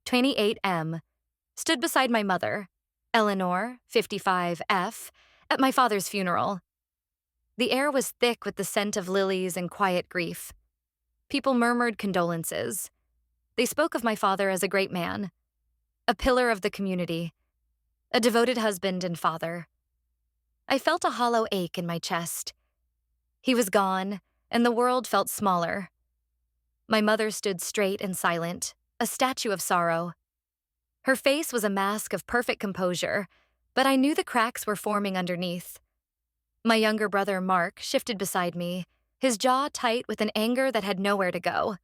28M, stood beside my mother, Eleanor, 55F, at my father's funeral. The air was thick with the scent of lilies and quiet grief. People murmured condolences. They spoke of my father as a great man, a pillar of the community, a devoted husband and father. I felt a hollow ache in my chest. He was gone, and the world felt smaller. My mother stood straight and silent, a statue of sorrow. Her face was a mask of perfect composure, but I knew the cracks were forming underneath. My younger brother, Mark, shifted beside me, his jaw tight with an anger that had nowhere to go.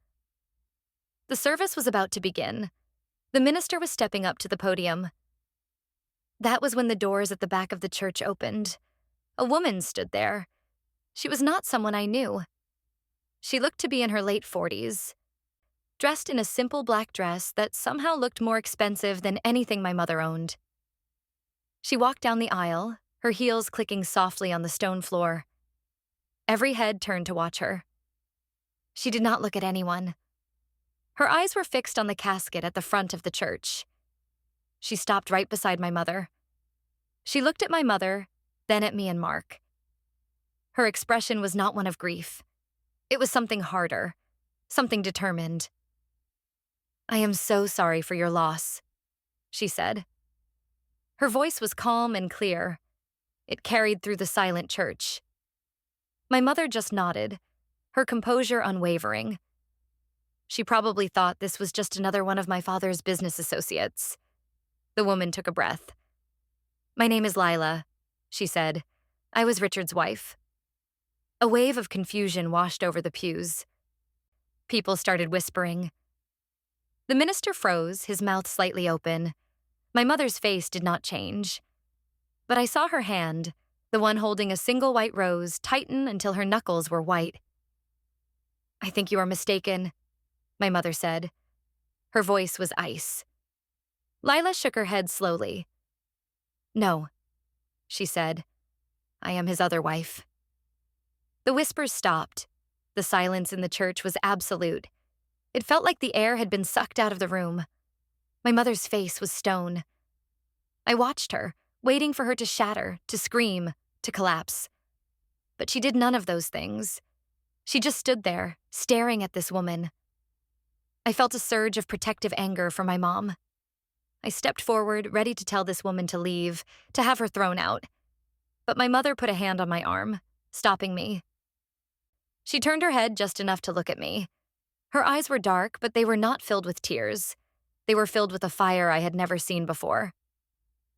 The service was about to begin. The minister was stepping up to the podium. That was when the doors at the back of the church opened. A woman stood there. She was not someone I knew. She looked to be in her late 40s, dressed in a simple black dress that somehow looked more expensive than anything my mother owned. She walked down the aisle, her heels clicking softly on the stone floor. Every head turned to watch her. She did not look at anyone. Her eyes were fixed on the casket at the front of the church. She stopped right beside my mother. She looked at my mother, then at me and Mark. Her expression was not one of grief. It was something harder, something determined. "I am so sorry for your loss," she said. Her voice was calm and clear. It carried through the silent church. My mother just nodded, her composure unwavering. She probably thought this was just another one of my father's business associates. The woman took a breath. "My name is Lila," she said. "I was Richard's wife." A wave of confusion washed over the pews. People started whispering. The minister froze, his mouth slightly open. My mother's face did not change. But I saw her hand, the one holding a single white rose, tighten until her knuckles were white. "I think you are mistaken," my mother said. Her voice was ice. Lila shook her head slowly. "No," she said. "I am his other wife." The whispers stopped. The silence in the church was absolute. It felt like the air had been sucked out of the room. My mother's face was stone. I watched her, waiting for her to shatter, to scream, to collapse. But she did none of those things. She just stood there, staring at this woman. I felt a surge of protective anger for my mom. I stepped forward, ready to tell this woman to leave, to have her thrown out. But my mother put a hand on my arm, stopping me. She turned her head just enough to look at me. Her eyes were dark, but they were not filled with tears. They were filled with a fire I had never seen before.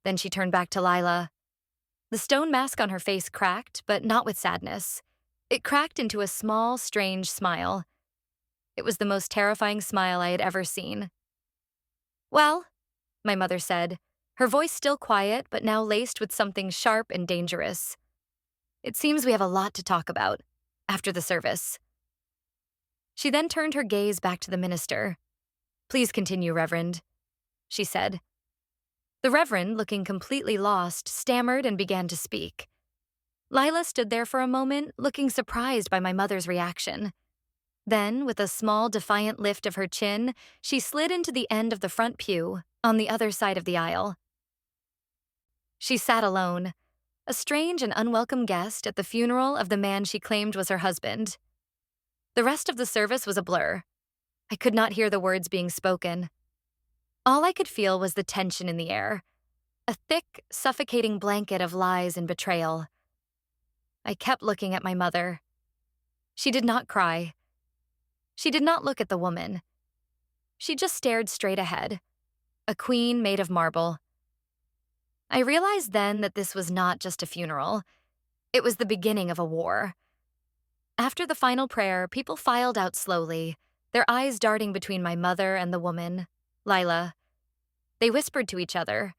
Then she turned back to Lila. The stone mask on her face cracked, but not with sadness. It cracked into a small, strange smile. It was the most terrifying smile I had ever seen. "Well," my mother said, her voice still quiet, but now laced with something sharp and dangerous. "It seems we have a lot to talk about after the service." She then turned her gaze back to the minister. "Please continue, Reverend," she said. The Reverend, looking completely lost, stammered and began to speak. Lila stood there for a moment, looking surprised by my mother's reaction. Then, with a small, defiant lift of her chin, she slid into the end of the front pew, on the other side of the aisle. She sat alone, a strange and unwelcome guest at the funeral of the man she claimed was her husband. The rest of the service was a blur. I could not hear the words being spoken. All I could feel was the tension in the air, a thick, suffocating blanket of lies and betrayal. I kept looking at my mother. She did not cry. She did not look at the woman. She just stared straight ahead, a queen made of marble. I realized then that this was not just a funeral. It was the beginning of a war. After the final prayer, people filed out slowly, their eyes darting between my mother and the woman, Lila. They whispered to each other,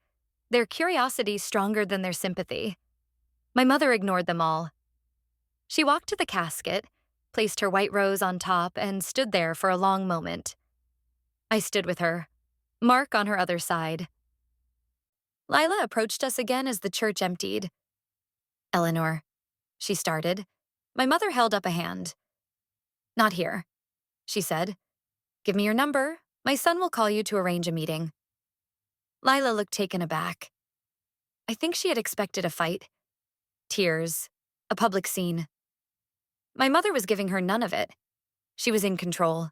their curiosity stronger than their sympathy. My mother ignored them all. She walked to the casket, placed her white rose on top, and stood there for a long moment. I stood with her, Mark on her other side. Lila approached us again as the church emptied. "Eleanor," she started. My mother held up a hand. "Not here," she said. "Give me your number. My son will call you to arrange a meeting. Lila looked taken aback. I think she had expected a fight. Tears. A public scene. My mother was giving her none of it. She was in control.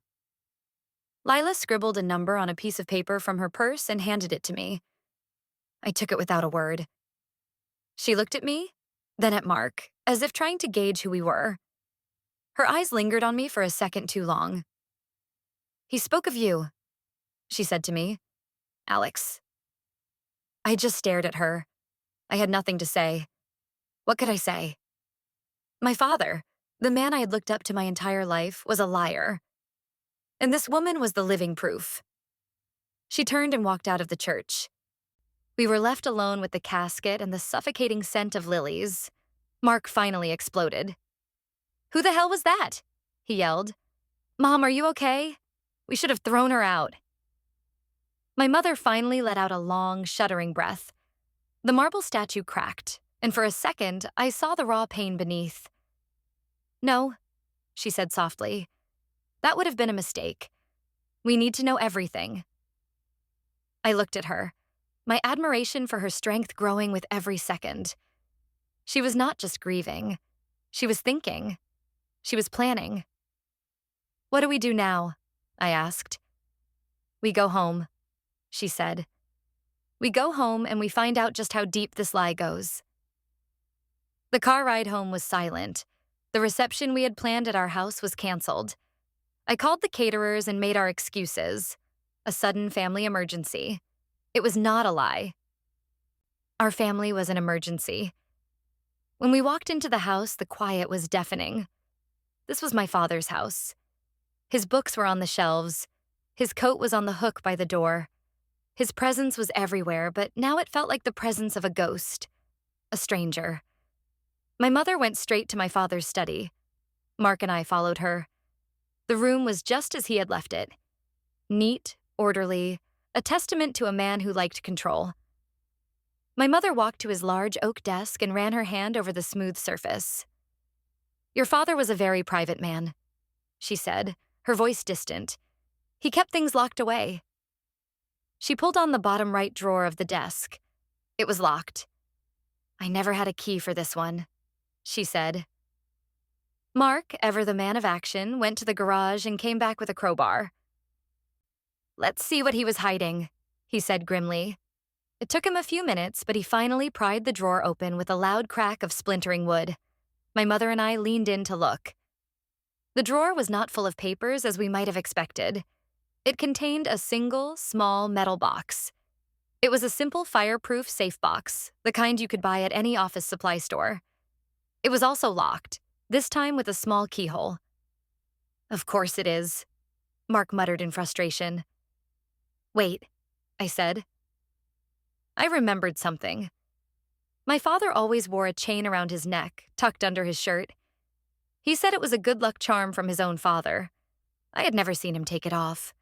Lila scribbled a number on a piece of paper from her purse and handed it to me. I took it without a word. She looked at me, then at Mark, as if trying to gauge who we were. Her eyes lingered on me for a second too long. He spoke of you, she said to me. Alex. I just stared at her. I had nothing to say. What could I say? My father, the man I had looked up to my entire life, was a liar. And this woman was the living proof. She turned and walked out of the church. We were left alone with the casket and the suffocating scent of lilies. Mark finally exploded. Who the hell was that? He yelled. Mom, are you okay? We should have thrown her out. My mother finally let out a long, shuddering breath. The marble statue cracked, and for a second, I saw the raw pain beneath. No, she said softly. That would have been a mistake. We need to know everything. I looked at her, my admiration for her strength growing with every second. She was not just grieving. She was thinking. She was planning. What do we do now? I asked. We go home, she said. We go home and we find out just how deep this lie goes. The car ride home was silent. The reception we had planned at our house was canceled. I called the caterers and made our excuses. A sudden family emergency. It was not a lie. Our family was an emergency. When we walked into the house, the quiet was deafening. This was my father's house. His books were on the shelves. His coat was on the hook by the door. His presence was everywhere, but now it felt like the presence of a ghost, a stranger. My mother went straight to my father's study. Mark and I followed her. The room was just as he had left it. Neat, orderly, a testament to a man who liked control. My mother walked to his large oak desk and ran her hand over the smooth surface. Your father was a very private man, she said, her voice distant. He kept things locked away. She pulled on the bottom right drawer of the desk. It was locked. I never had a key for this one, she said. Mark, ever the man of action, went to the garage and came back with a crowbar. Let's see what he was hiding, he said grimly. It took him a few minutes, but he finally pried the drawer open with a loud crack of splintering wood. My mother and I leaned in to look. The drawer was not full of papers as we might have expected. It contained a single, small metal box. It was a simple fireproof safe box, the kind you could buy at any office supply store. It was also locked, this time with a small keyhole. Of course it is, Mark muttered in frustration. Wait, I said. I remembered something. My father always wore a chain around his neck, tucked under his shirt. He said it was a good luck charm from his own father. I had never seen him take it off.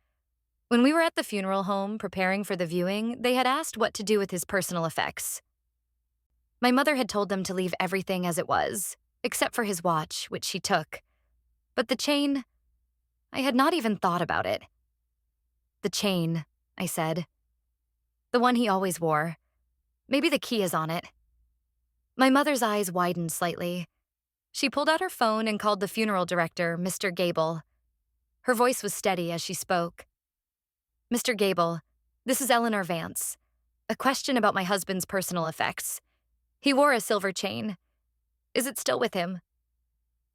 When we were at the funeral home preparing for the viewing, they had asked what to do with his personal effects. My mother had told them to leave everything as it was, except for his watch, which she took. But the chain, I had not even thought about it. The chain, I said. The one he always wore. Maybe the key is on it. My mother's eyes widened slightly. She pulled out her phone and called the funeral director, Mr. Gable. Her voice was steady as she spoke. Mr. Gable, this is Eleanor Vance. A question about my husband's personal effects. He wore a silver chain. Is it still with him?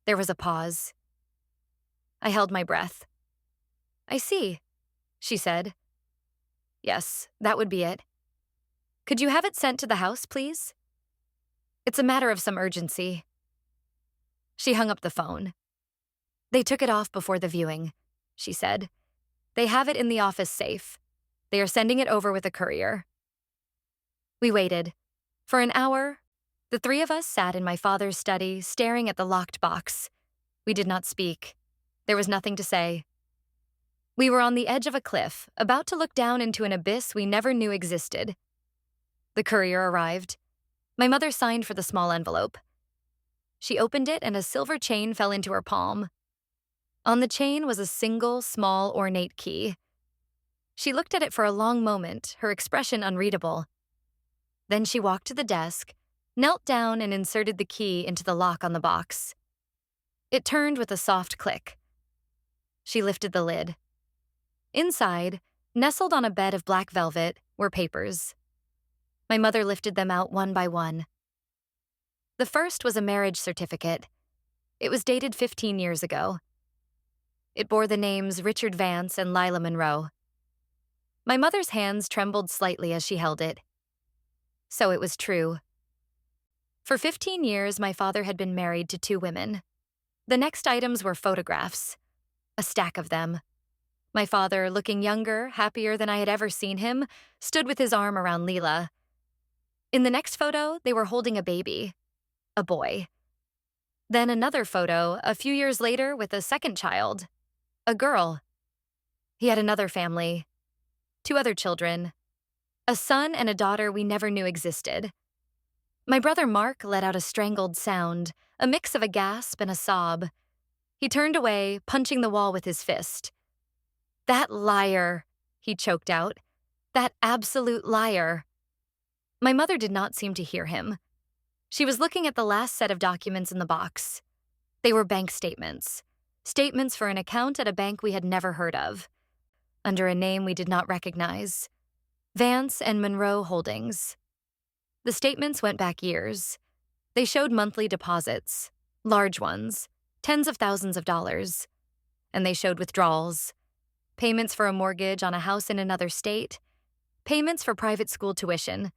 There was a pause. I held my breath. I see, she said. Yes, that would be it. Could you have it sent to the house, please? It's a matter of some urgency. She hung up the phone. They took it off before the viewing, she said. They have it in the office safe. They are sending it over with a courier. We waited. For an hour, the three of us sat in my father's study, staring at the locked box. We did not speak. There was nothing to say. We were on the edge of a cliff, about to look down into an abyss we never knew existed. The courier arrived. My mother signed for the small envelope. She opened it and a silver chain fell into her palm. On the chain was a single, small, ornate key. She looked at it for a long moment, her expression unreadable. Then she walked to the desk, knelt down, and inserted the key into the lock on the box. It turned with a soft click. She lifted the lid. Inside, nestled on a bed of black velvet, were papers. My mother lifted them out one by one. The first was a marriage certificate. It was dated 15 years ago. It bore the names Richard Vance and Lila Monroe. My mother's hands trembled slightly as she held it. So it was true. For 15 years, my father had been married to 2 women. The next items were photographs, a stack of them. My father, looking younger, happier than I had ever seen him, stood with his arm around Lila. In the next photo, they were holding a baby, a boy. Then another photo, a few years later, with a second child, a girl. He had another family, 2 other children, a son and a daughter we never knew existed. My brother Mark let out a strangled sound, a mix of a gasp and a sob. He turned away, punching the wall with his fist. "That liar," he choked out. "That absolute liar." My mother did not seem to hear him. She was looking at the last set of documents in the box. They were bank statements. Statements for an account at a bank we had never heard of, under a name we did not recognize. Vance and Monroe Holdings. The statements went back years. They showed monthly deposits, large ones, tens of thousands of dollars. And they showed withdrawals, payments for a mortgage on a house in another state, payments for private school tuition,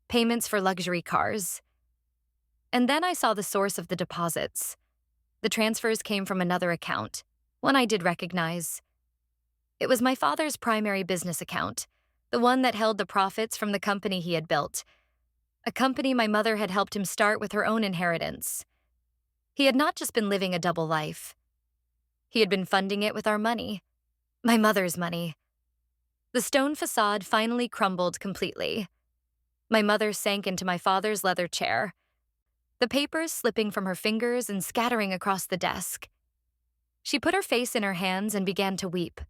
payments for luxury cars. And then I saw the source of the deposits. The transfers came from another account, one I did recognize. It was my father's primary business account, the one that held the profits from the company he had built, a company my mother had helped him start with her own inheritance. He had not just been living a double life. He had been funding it with our money, my mother's money. The stone facade finally crumbled completely. My mother sank into my father's leather chair, the papers slipping from her fingers and scattering across the desk. She put her face in her hands and began to weep.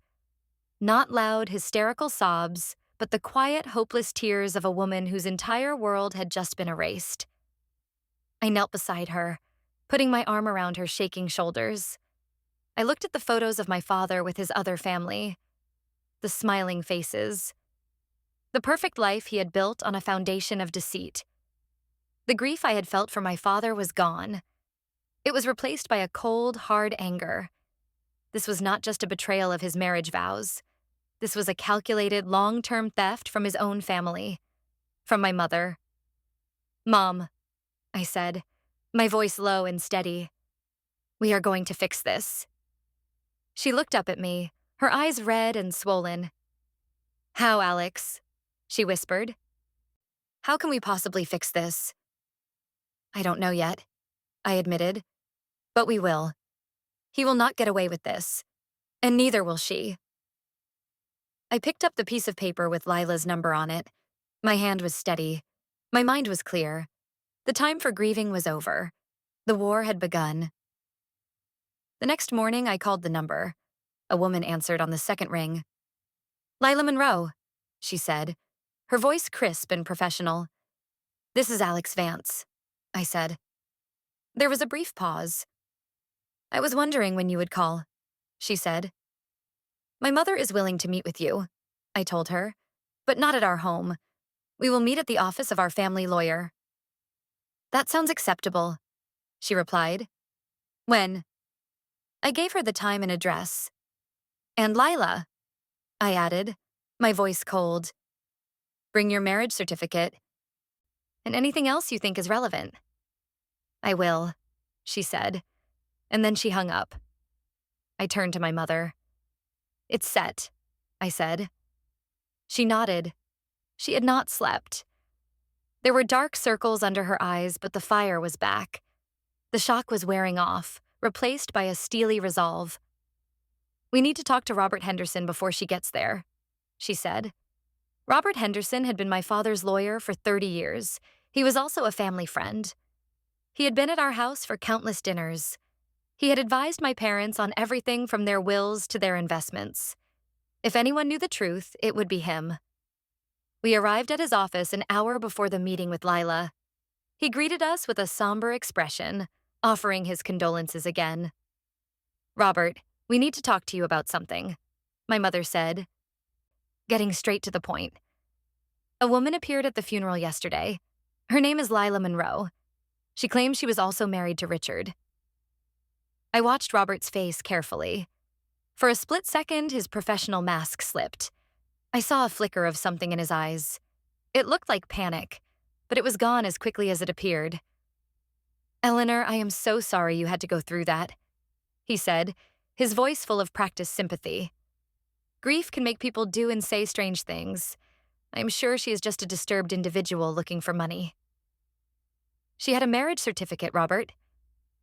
Not loud, hysterical sobs, but the quiet, hopeless tears of a woman whose entire world had just been erased. I knelt beside her, putting my arm around her shaking shoulders. I looked at the photos of my father with his other family, the smiling faces, the perfect life he had built on a foundation of deceit. The grief I had felt for my father was gone. It was replaced by a cold, hard anger. This was not just a betrayal of his marriage vows. This was a calculated, long-term theft from his own family, from my mother. "Mom," I said, my voice low and steady, "we are going to fix this." She looked up at me, her eyes red and swollen. "How, Alex?" she whispered. "How can we possibly fix this?" "I don't know yet," I admitted. "But we will. He will not get away with this, and neither will she." I picked up the piece of paper with Lila's number on it. My hand was steady. My mind was clear. The time for grieving was over. The war had begun. The next morning, I called the number. A woman answered on the second ring. "Lila Monroe," she said, her voice crisp and professional. "This is Alex Vance," I said. There was a brief pause. "I was wondering when you would call," she said. "My mother is willing to meet with you," I told her, "but not at our home. We will meet at the office of our family lawyer." "That sounds acceptable," she replied. "When?" I gave her the time and address. "And Lila," I added, my voice cold. "Bring your marriage certificate. And anything else you think is relevant." "I will," she said, and then she hung up. I turned to my mother. "It's set," I said. She nodded. She had not slept. There were dark circles under her eyes, but the fire was back. The shock was wearing off, replaced by a steely resolve. "We need to talk to Robert Henderson before she gets there," she said. Robert Henderson had been my father's lawyer for 30 years. He was also a family friend. He had been at our house for countless dinners. He had advised my parents on everything from their wills to their investments. If anyone knew the truth, it would be him. We arrived at his office an hour before the meeting with Lila. He greeted us with a somber expression, offering his condolences again. "Robert, we need to talk to you about something," my mother said, getting straight to the point. "A woman appeared at the funeral yesterday. Her name is Lila Monroe. She claims she was also married to Richard." I watched Robert's face carefully. For a split second, his professional mask slipped. I saw a flicker of something in his eyes. It looked like panic, but it was gone as quickly as it appeared. "Eleanor, I am so sorry you had to go through that," he said, his voice full of practiced sympathy. "Grief can make people do and say strange things. I am sure she is just a disturbed individual looking for money." "She had a marriage certificate, Robert,"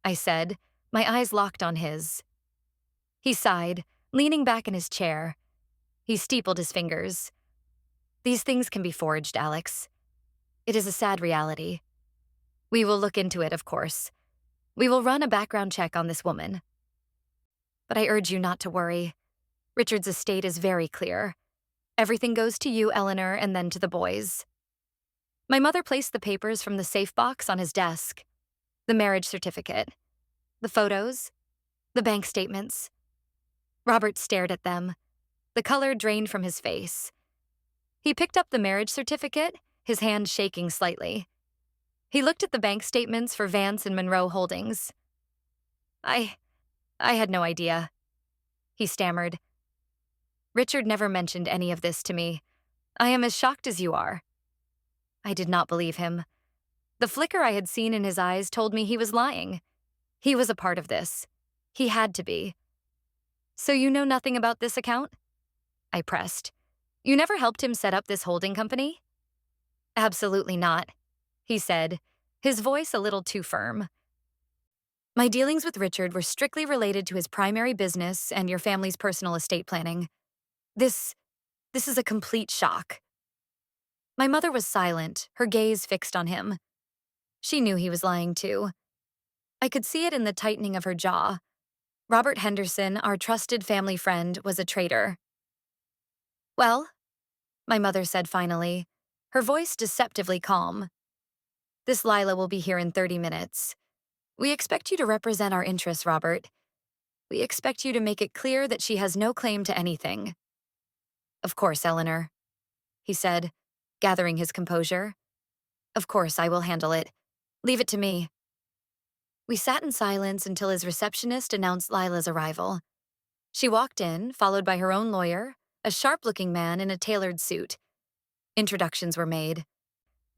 I said, my eyes locked on his. He sighed, leaning back in his chair. He steepled his fingers. "These things can be forged, Alex. It is a sad reality. We will look into it, of course. We will run a background check on this woman. But I urge you not to worry. Richard's estate is very clear. Everything goes to you, Eleanor, and then to the boys." My mother placed the papers from the safe box on his desk. The marriage certificate, the photos, the bank statements. Robert stared at them. The color drained from his face. He picked up the marriage certificate, his hand shaking slightly. He looked at the bank statements for Vance and Monroe Holdings. I had no idea," he stammered. "Richard never mentioned any of this to me. I am as shocked as you are." I did not believe him. The flicker I had seen in his eyes told me he was lying. He was a part of this. He had to be. "So you know nothing about this account?" I pressed. "You never helped him set up this holding company?" "Absolutely not," he said, his voice a little too firm. "My dealings with Richard were strictly related to his primary business and your family's personal estate planning. This is a complete shock." My mother was silent, her gaze fixed on him. She knew he was lying too. I could see it in the tightening of her jaw. Robert Henderson, our trusted family friend, was a traitor. "Well," my mother said finally, her voice deceptively calm, "this Lila will be here in 30 minutes. We expect you to represent our interests, Robert. We expect you to make it clear that she has no claim to anything." "Of course, Eleanor," he said, gathering his composure. "Of course, I will handle it. Leave it to me." We sat in silence until his receptionist announced Lila's arrival. She walked in, followed by her own lawyer, a sharp-looking man in a tailored suit. Introductions were made.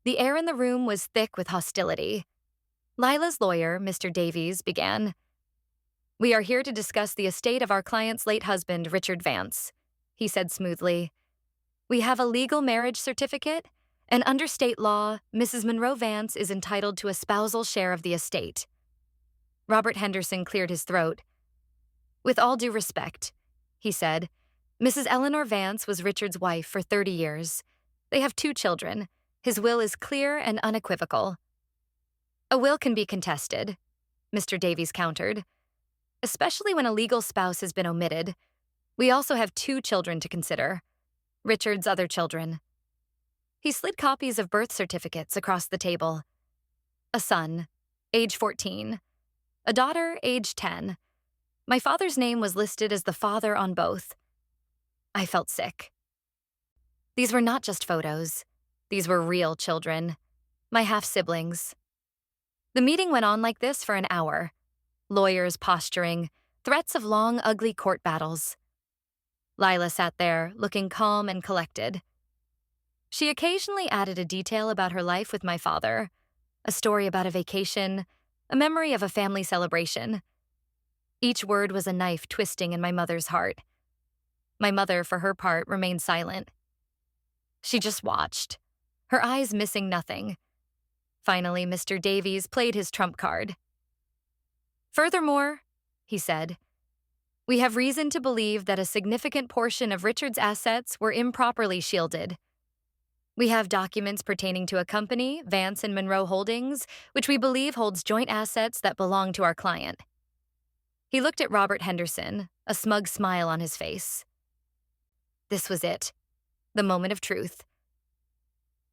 The air in the room was thick with hostility. Lila's lawyer, Mr. Davies, began. "We are here to discuss the estate of our client's late husband, Richard Vance," he said smoothly. "We have a legal marriage certificate, and under state law, Mrs. Monroe Vance is entitled to a spousal share of the estate." Robert Henderson cleared his throat. "With all due respect," he said, "Mrs. Eleanor Vance was Richard's wife for 30 years. They have 2 children. His will is clear and unequivocal." "A will can be contested," Mr. Davies countered, "especially when a legal spouse has been omitted. We also have 2 children to consider. Richard's other children." He slid copies of birth certificates across the table. A son, age 14. A daughter, age 10. My father's name was listed as the father on both. I felt sick. These were not just photos. These were real children, my half-siblings. The meeting went on like this for an hour. Lawyers posturing, threats of long, ugly court battles. Lila sat there, looking calm and collected. She occasionally added a detail about her life with my father, a story about a vacation, a memory of a family celebration. Each word was a knife twisting in my mother's heart. My mother, for her part, remained silent. She just watched, her eyes missing nothing. Finally, Mr. Davies played his trump card. "Furthermore," he said, "we have reason to believe that a significant portion of Richard's assets were improperly shielded. We have documents pertaining to a company, Vance and Monroe Holdings, which we believe holds joint assets that belong to our client." He looked at Robert Henderson, a smug smile on his face. This was it. The moment of truth.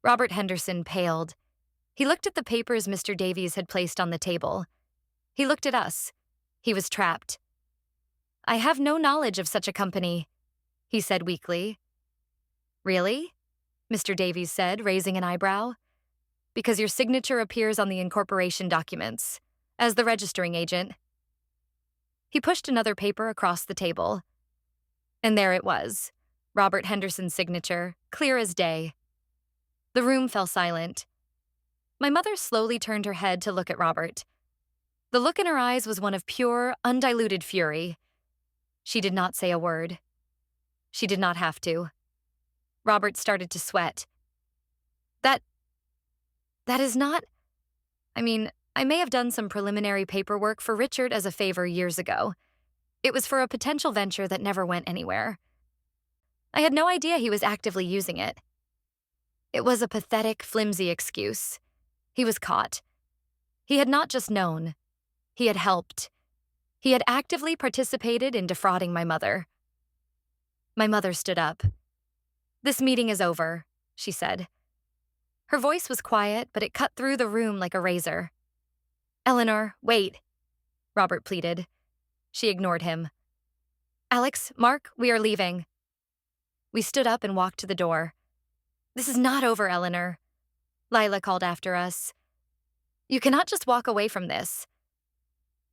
Robert Henderson paled. He looked at the papers Mr. Davies had placed on the table. He looked at us. He was trapped. "I have no knowledge of such a company," he said weakly. "Really?" Mr. Davies said, raising an eyebrow. "Because your signature appears on the incorporation documents, as the registering agent." He pushed another paper across the table. And there it was, Robert Henderson's signature, clear as day. The room fell silent. My mother slowly turned her head to look at Robert. The look in her eyes was one of pure, undiluted fury. She did not say a word. She did not have to. Robert started to sweat. That is not... I may have done some preliminary paperwork for Richard as a favor years ago. It was for a potential venture that never went anywhere. I had no idea he was actively using it. It was a pathetic, flimsy excuse. He was caught. He had not just known. He had helped. He had actively participated in defrauding my mother. My mother stood up. "This meeting is over," she said. Her voice was quiet, but it cut through the room like a razor. "Eleanor, wait," Robert pleaded. She ignored him. "Alex, Mark, we are leaving." We stood up and walked to the door. "This is not over, Eleanor," Lila called after us. "You cannot just walk away from this."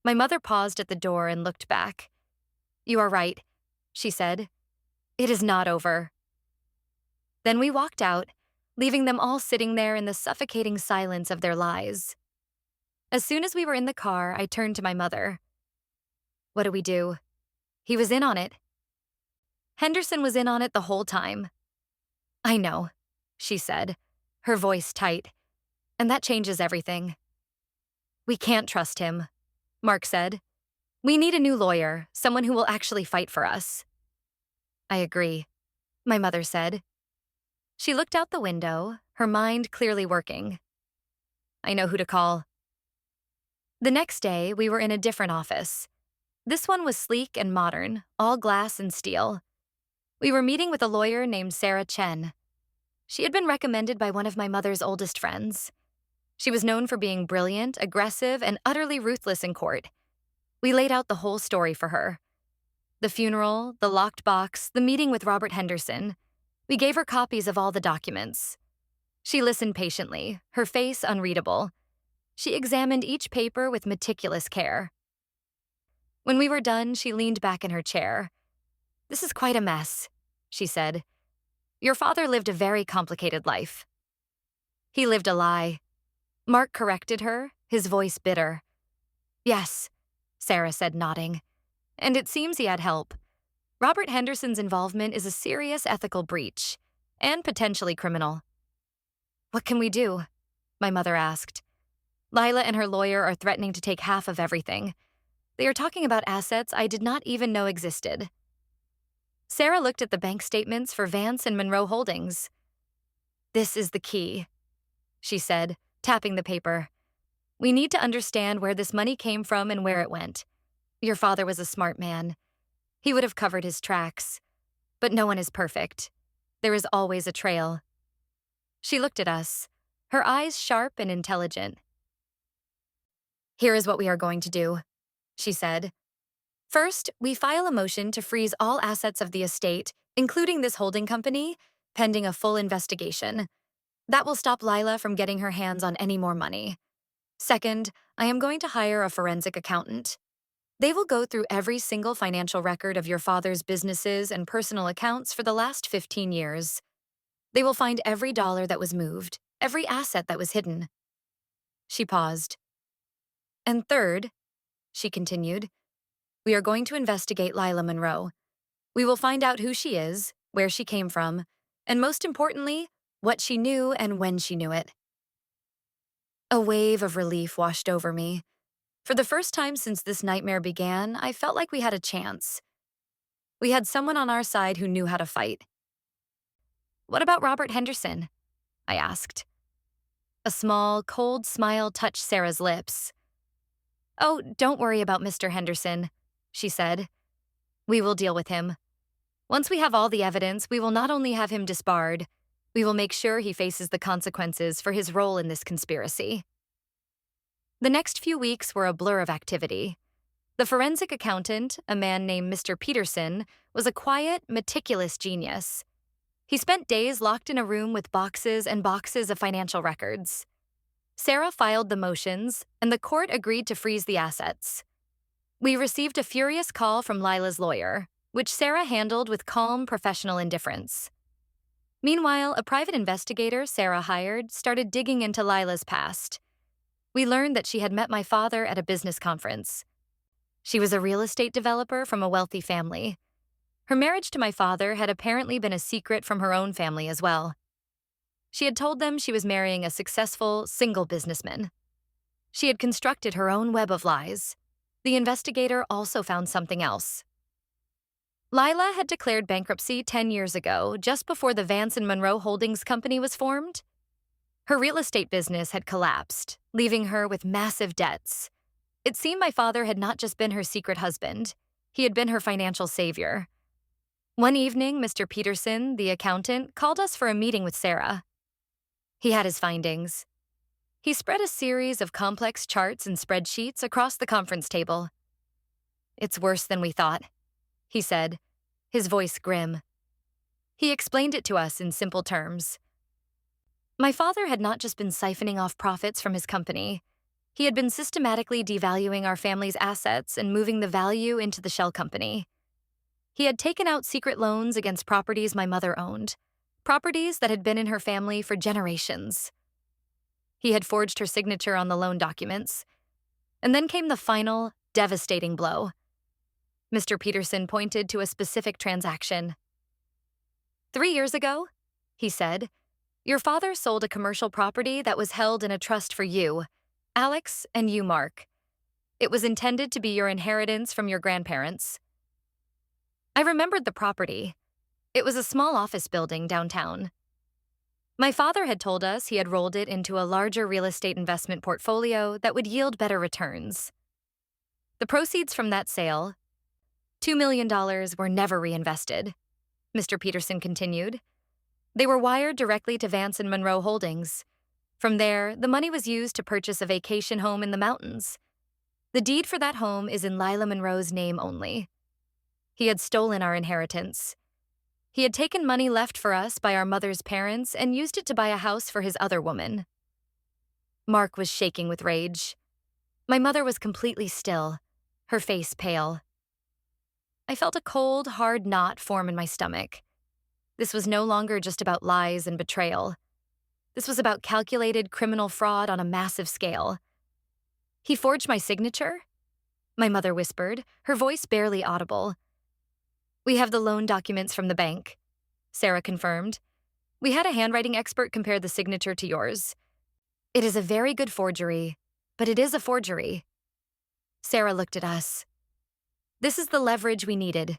My mother paused at the door and looked back. "You are right," she said. "It is not over." Then we walked out, leaving them all sitting there in the suffocating silence of their lies. As soon as we were in the car, I turned to my mother. "What do we do? He was in on it." "Henderson was in on it the whole time." "I know," she said, her voice tight. "And that changes everything." "We can't trust him," Mark said. "We need a new lawyer, someone who will actually fight for us." "I agree," my mother said. She looked out the window, her mind clearly working. "I know who to call." The next day, we were in a different office. This one was sleek and modern, all glass and steel. We were meeting with a lawyer named Sarah Chen. She had been recommended by one of my mother's oldest friends. She was known for being brilliant, aggressive, and utterly ruthless in court. We laid out the whole story for her. The funeral, the locked box, the meeting with Robert Henderson. We gave her copies of all the documents. She listened patiently, her face unreadable. She examined each paper with meticulous care. When we were done, she leaned back in her chair. "This is quite a mess," she said. "Your father lived a very complicated life." "He lived a lie." Mark corrected her, his voice bitter. "Yes," Sarah said, nodding. "And it seems he had help. Robert Henderson's involvement is a serious ethical breach, and potentially criminal." "What can we do?" my mother asked. "Lila and her lawyer are threatening to take half of everything. They are talking about assets I did not even know existed." Sarah looked at the bank statements for Vance and Monroe Holdings. "This is the key," she said, tapping the paper. "We need to understand where this money came from and where it went. Your father was a smart man. He would have covered his tracks. But no one is perfect. There is always a trail." She looked at us, her eyes sharp and intelligent. "Here is what we are going to do," she said. "First, we file a motion to freeze all assets of the estate, including this holding company, pending a full investigation. That will stop Lila from getting her hands on any more money. Second, I am going to hire a forensic accountant. They will go through every single financial record of your father's businesses and personal accounts for the last 15 years. They will find every dollar that was moved, every asset that was hidden." She paused. "And third," she continued, "we are going to investigate Lila Monroe. We will find out who she is, where she came from, and most importantly, what she knew and when she knew it." A wave of relief washed over me. For the first time since this nightmare began, I felt like we had a chance. We had someone on our side who knew how to fight. "What about Robert Henderson?" I asked. A small, cold smile touched Sarah's lips. "Oh, don't worry about Mr. Henderson," she said. "We will deal with him. Once we have all the evidence, we will not only have him disbarred, we will make sure he faces the consequences for his role in this conspiracy. The next few weeks were a blur of activity. The forensic accountant, a man named Mr. Peterson, was a quiet, meticulous genius. He spent days locked in a room with boxes and boxes of financial records. Sarah filed the motions, and the court agreed to freeze the assets. We received a furious call from Lila's lawyer, which Sarah handled with calm, professional indifference. Meanwhile, a private investigator Sarah hired started digging into Lila's past. We learned that she had met my father at a business conference. She was a real estate developer from a wealthy family. Her marriage to my father had apparently been a secret from her own family as well. She had told them she was marrying a successful, single businessman. She had constructed her own web of lies. The investigator also found something else. Lila had declared bankruptcy 10 years ago, just before the Vance and Monroe Holdings Company was formed. Her real estate business had collapsed, leaving her with massive debts. It seemed my father had not just been her secret husband, he had been her financial savior. One evening, Mr. Peterson, the accountant, called us for a meeting with Sarah. He had his findings. He spread a series of complex charts and spreadsheets across the conference table. "It's worse than we thought," he said, his voice grim. He explained it to us in simple terms. My father had not just been siphoning off profits from his company. He had been systematically devaluing our family's assets and moving the value into the shell company. He had taken out secret loans against properties my mother owned, properties that had been in her family for generations. He had forged her signature on the loan documents. And then came the final, devastating blow. Mr. Peterson pointed to a specific transaction. 3 years ago, he said, your father sold a commercial property that was held in a trust for you, Alex, and you, Mark. It was intended to be your inheritance from your grandparents. I remembered the property. It was a small office building downtown. My father had told us he had rolled it into a larger real estate investment portfolio that would yield better returns. The proceeds from that sale, $2 million, were never reinvested, Mr. Peterson continued. They were wired directly to Vance and Monroe Holdings. From there, the money was used to purchase a vacation home in the mountains. The deed for that home is in Lila Monroe's name only. He had stolen our inheritance. He had taken money left for us by our mother's parents and used it to buy a house for his other woman. Mark was shaking with rage. My mother was completely still, her face pale. I felt a cold, hard knot form in my stomach. This was no longer just about lies and betrayal. This was about calculated criminal fraud on a massive scale. He forged my signature? My mother whispered, her voice barely audible. We have the loan documents from the bank, Sarah confirmed. We had a handwriting expert compare the signature to yours. It is a very good forgery, but it is a forgery. Sarah looked at us. This is the leverage we needed,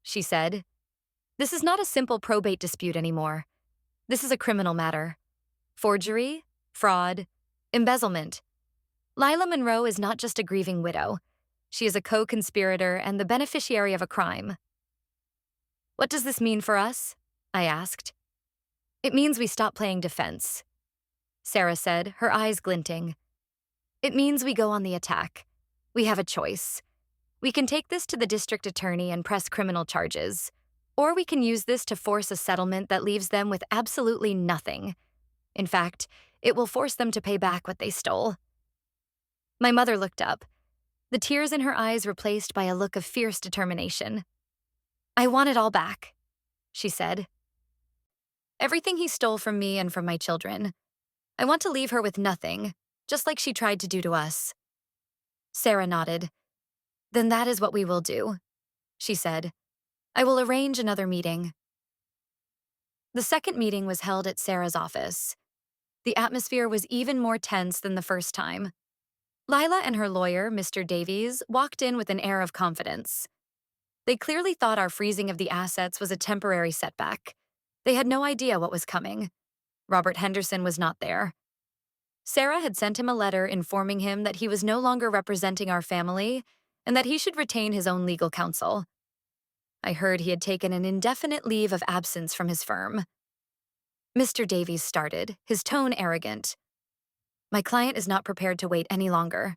she said. This is not a simple probate dispute anymore. This is a criminal matter. Forgery, fraud, embezzlement. Lila Monroe is not just a grieving widow. She is a co-conspirator and the beneficiary of a crime. What does this mean for us? I asked. It means we stop playing defense, Sarah said, her eyes glinting. It means we go on the attack. We have a choice. We can take this to the district attorney and press criminal charges, or we can use this to force a settlement that leaves them with absolutely nothing. In fact, it will force them to pay back what they stole. My mother looked up, the tears in her eyes replaced by a look of fierce determination. I want it all back, she said. Everything he stole from me and from my children. I want to leave her with nothing, just like she tried to do to us. Sarah nodded. Then that is what we will do, she said. I will arrange another meeting. The second meeting was held at Sarah's office. The atmosphere was even more tense than the first time. Lila and her lawyer, Mr. Davies, walked in with an air of confidence. They clearly thought our freezing of the assets was a temporary setback. They had no idea what was coming. Robert Henderson was not there. Sarah had sent him a letter informing him that he was no longer representing our family and that he should retain his own legal counsel. I heard he had taken an indefinite leave of absence from his firm. Mr. Davies started, his tone arrogant. My client is not prepared to wait any longer,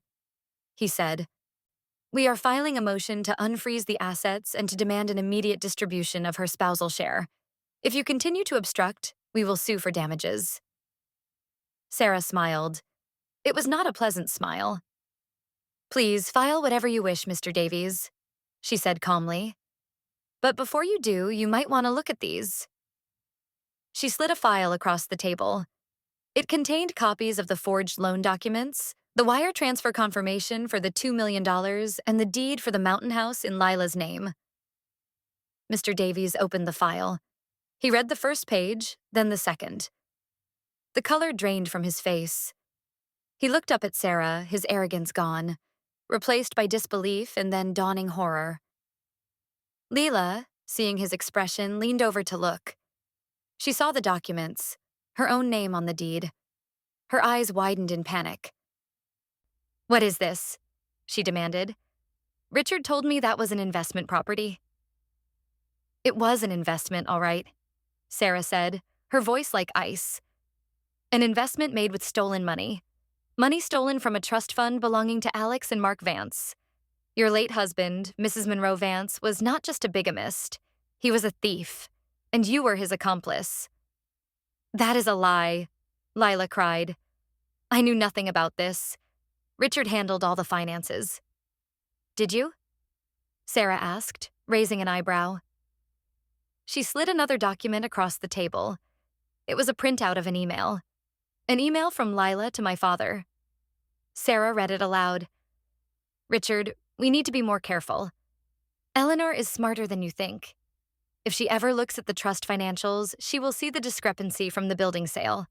he said. We are filing a motion to unfreeze the assets and to demand an immediate distribution of her spousal share. If you continue to obstruct, we will sue for damages. Sarah smiled. It was not a pleasant smile. Please file whatever you wish, Mr. Davies, she said calmly. But before you do, you might want to look at these. She slid a file across the table. It contained copies of the forged loan documents, the wire transfer confirmation for the $2 million, and the deed for the mountain house in Lila's name. Mr. Davies opened the file. He read the first page, then the second. The color drained from his face. He looked up at Sarah, his arrogance gone, replaced by disbelief and then dawning horror. Lila, seeing his expression, leaned over to look. She saw the documents, her own name on the deed. Her eyes widened in panic. What is this? She demanded. Richard told me that was an investment property. It was an investment, all right, Sarah said, her voice like ice. An investment made with stolen money. Money stolen from a trust fund belonging to Alex and Mark Vance. Your late husband, Mrs. Monroe Vance, was not just a bigamist. He was a thief, and you were his accomplice. That is a lie, Lila cried. I knew nothing about this. Richard handled all the finances. Did you? Sarah asked, raising an eyebrow. She slid another document across the table. It was a printout of an email. An email from Lila to my father. Sarah read it aloud. Richard, we need to be more careful. Eleanor is smarter than you think. If she ever looks at the trust financials, she will see the discrepancy from the building sale.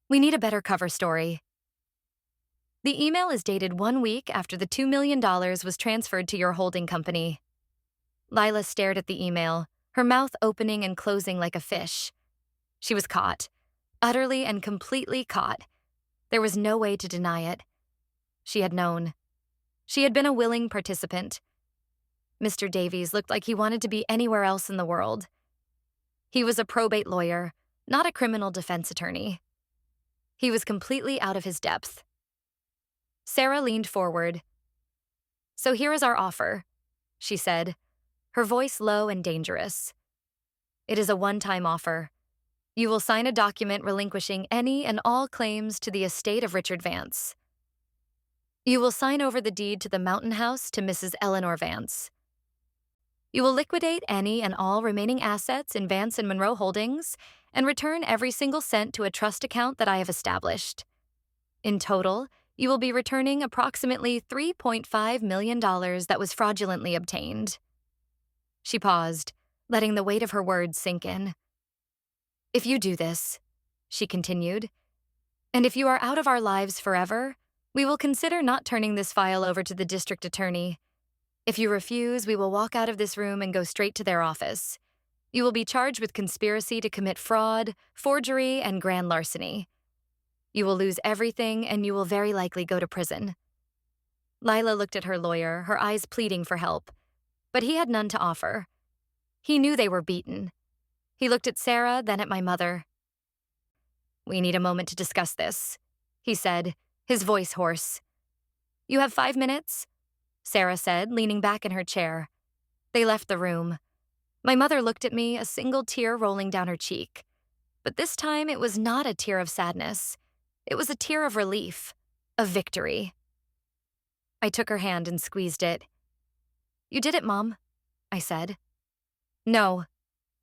We need a better cover story. The email is dated 1 week after the $2 million was transferred to your holding company. Lila stared at the email, her mouth opening and closing like a fish. She was caught, utterly and completely caught. There was no way to deny it. She had known. She had been a willing participant. Mr. Davies looked like he wanted to be anywhere else in the world. He was a probate lawyer, not a criminal defense attorney. He was completely out of his depth. Sarah leaned forward. So here is our offer, she said, her voice low and dangerous. It is a one-time offer. You will sign a document relinquishing any and all claims to the estate of Richard Vance. You will sign over the deed to the mountain house to Mrs. Eleanor Vance. You will liquidate any and all remaining assets in Vance and Monroe Holdings and return every single cent to a trust account that I have established. In total, you will be returning approximately $3.5 million that was fraudulently obtained. She paused, letting the weight of her words sink in. If you do this, she continued, and if you are out of our lives forever, we will consider not turning this file over to the district attorney. If you refuse, we will walk out of this room and go straight to their office. You will be charged with conspiracy to commit fraud, forgery, and grand larceny. You will lose everything, and you will very likely go to prison. Lila looked at her lawyer, her eyes pleading for help, but he had none to offer. He knew they were beaten. He looked at Sarah, then at my mother. We need a moment to discuss this, he said, his voice hoarse. You have 5 minutes? Sarah said, leaning back in her chair. They left the room. My mother looked at me, a single tear rolling down her cheek. But this time it was not a tear of sadness. It was a tear of relief, of victory. I took her hand and squeezed it. You did it, Mom, I said. No,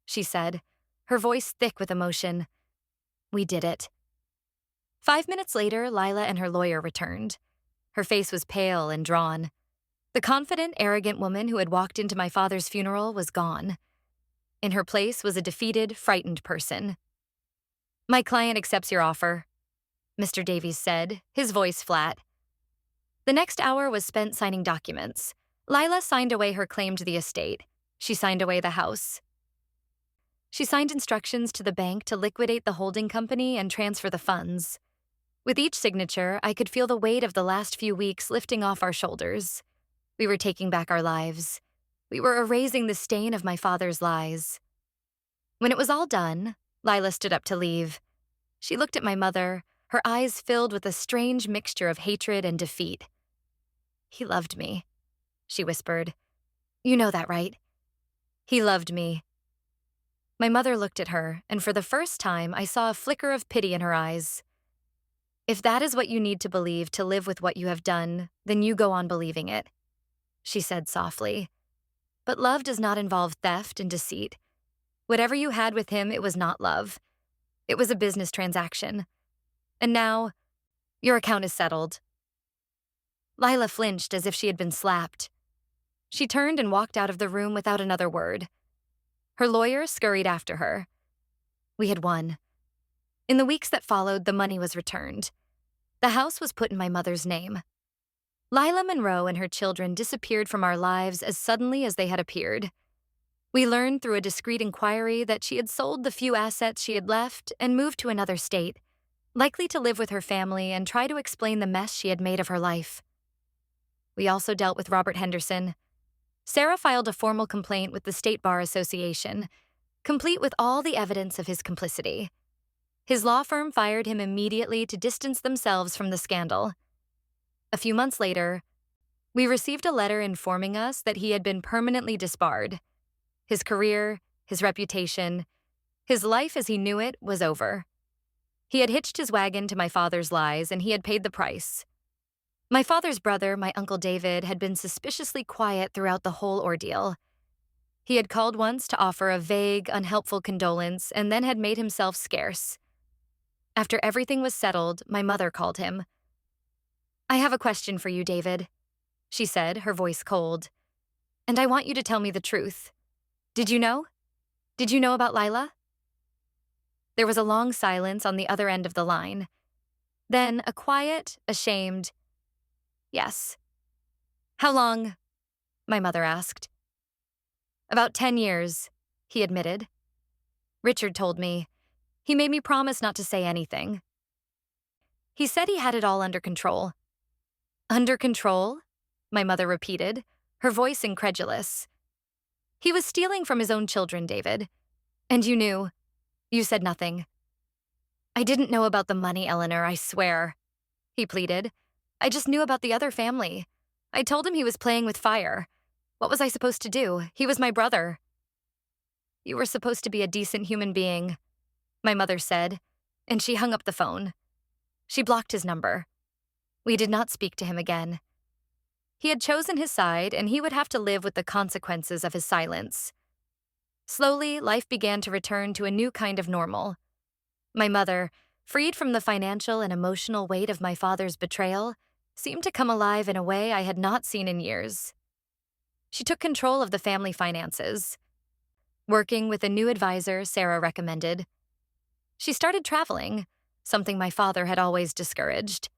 she said, her voice thick with emotion. We did it. 5 minutes later, Lila and her lawyer returned. Her face was pale and drawn. The confident, arrogant woman who had walked into my father's funeral was gone. In her place was a defeated, frightened person. My client accepts your offer, Mr. Davies said, his voice flat. The next hour was spent signing documents. Lila signed away her claim to the estate. She signed away the house. She signed instructions to the bank to liquidate the holding company and transfer the funds. With each signature, I could feel the weight of the last few weeks lifting off our shoulders. We were taking back our lives. We were erasing the stain of my father's lies. When it was all done, Lila stood up to leave. She looked at my mother, her eyes filled with a strange mixture of hatred and defeat. "He loved me," she whispered. "You know that, right? He loved me." My mother looked at her, and for the first time, I saw a flicker of pity in her eyes. "If that is what you need to believe to live with what you have done, then you go on believing it," she said softly. "But love does not involve theft and deceit. Whatever you had with him, it was not love. It was a business transaction. And now, your account is settled." Lila flinched as if she had been slapped. She turned and walked out of the room without another word. Her lawyer scurried after her. We had won. In the weeks that followed, the money was returned. The house was put in my mother's name. Lila Monroe and her children disappeared from our lives as suddenly as they had appeared. We learned through a discreet inquiry that she had sold the few assets she had left and moved to another state, likely to live with her family and try to explain the mess she had made of her life. We also dealt with Robert Henderson. Sarah filed a formal complaint with the State Bar Association, complete with all the evidence of his complicity. His law firm fired him immediately to distance themselves from the scandal. A few months later, we received a letter informing us that he had been permanently disbarred. His career, his reputation, his life as he knew it was over. He had hitched his wagon to my father's lies, and he had paid the price. My father's brother, my Uncle David, had been suspiciously quiet throughout the whole ordeal. He had called once to offer a vague, unhelpful condolence and then had made himself scarce. After everything was settled, my mother called him. "I have a question for you, David," she said, her voice cold. "And I want you to tell me the truth. Did you know? Did you know about Lila?" There was a long silence on the other end of the line. Then a quiet, ashamed, "Yes." "How long?" my mother asked. "About 10 years, he admitted. "Richard told me. He made me promise not to say anything. He said he had it all under control." "Under control?" my mother repeated, her voice incredulous. "He was stealing from his own children, David. And you knew. You said nothing." "I didn't know about the money, Eleanor, I swear," he pleaded. "I just knew about the other family. I told him he was playing with fire. What was I supposed to do? He was my brother." "You were supposed to be a decent human being," my mother said, and she hung up the phone. She blocked his number. We did not speak to him again. He had chosen his side, and he would have to live with the consequences of his silence. Slowly, life began to return to a new kind of normal. My mother, freed from the financial and emotional weight of my father's betrayal, seemed to come alive in a way I had not seen in years. She took control of the family finances, working with a new advisor Sarah recommended. She started traveling, something my father had always discouraged.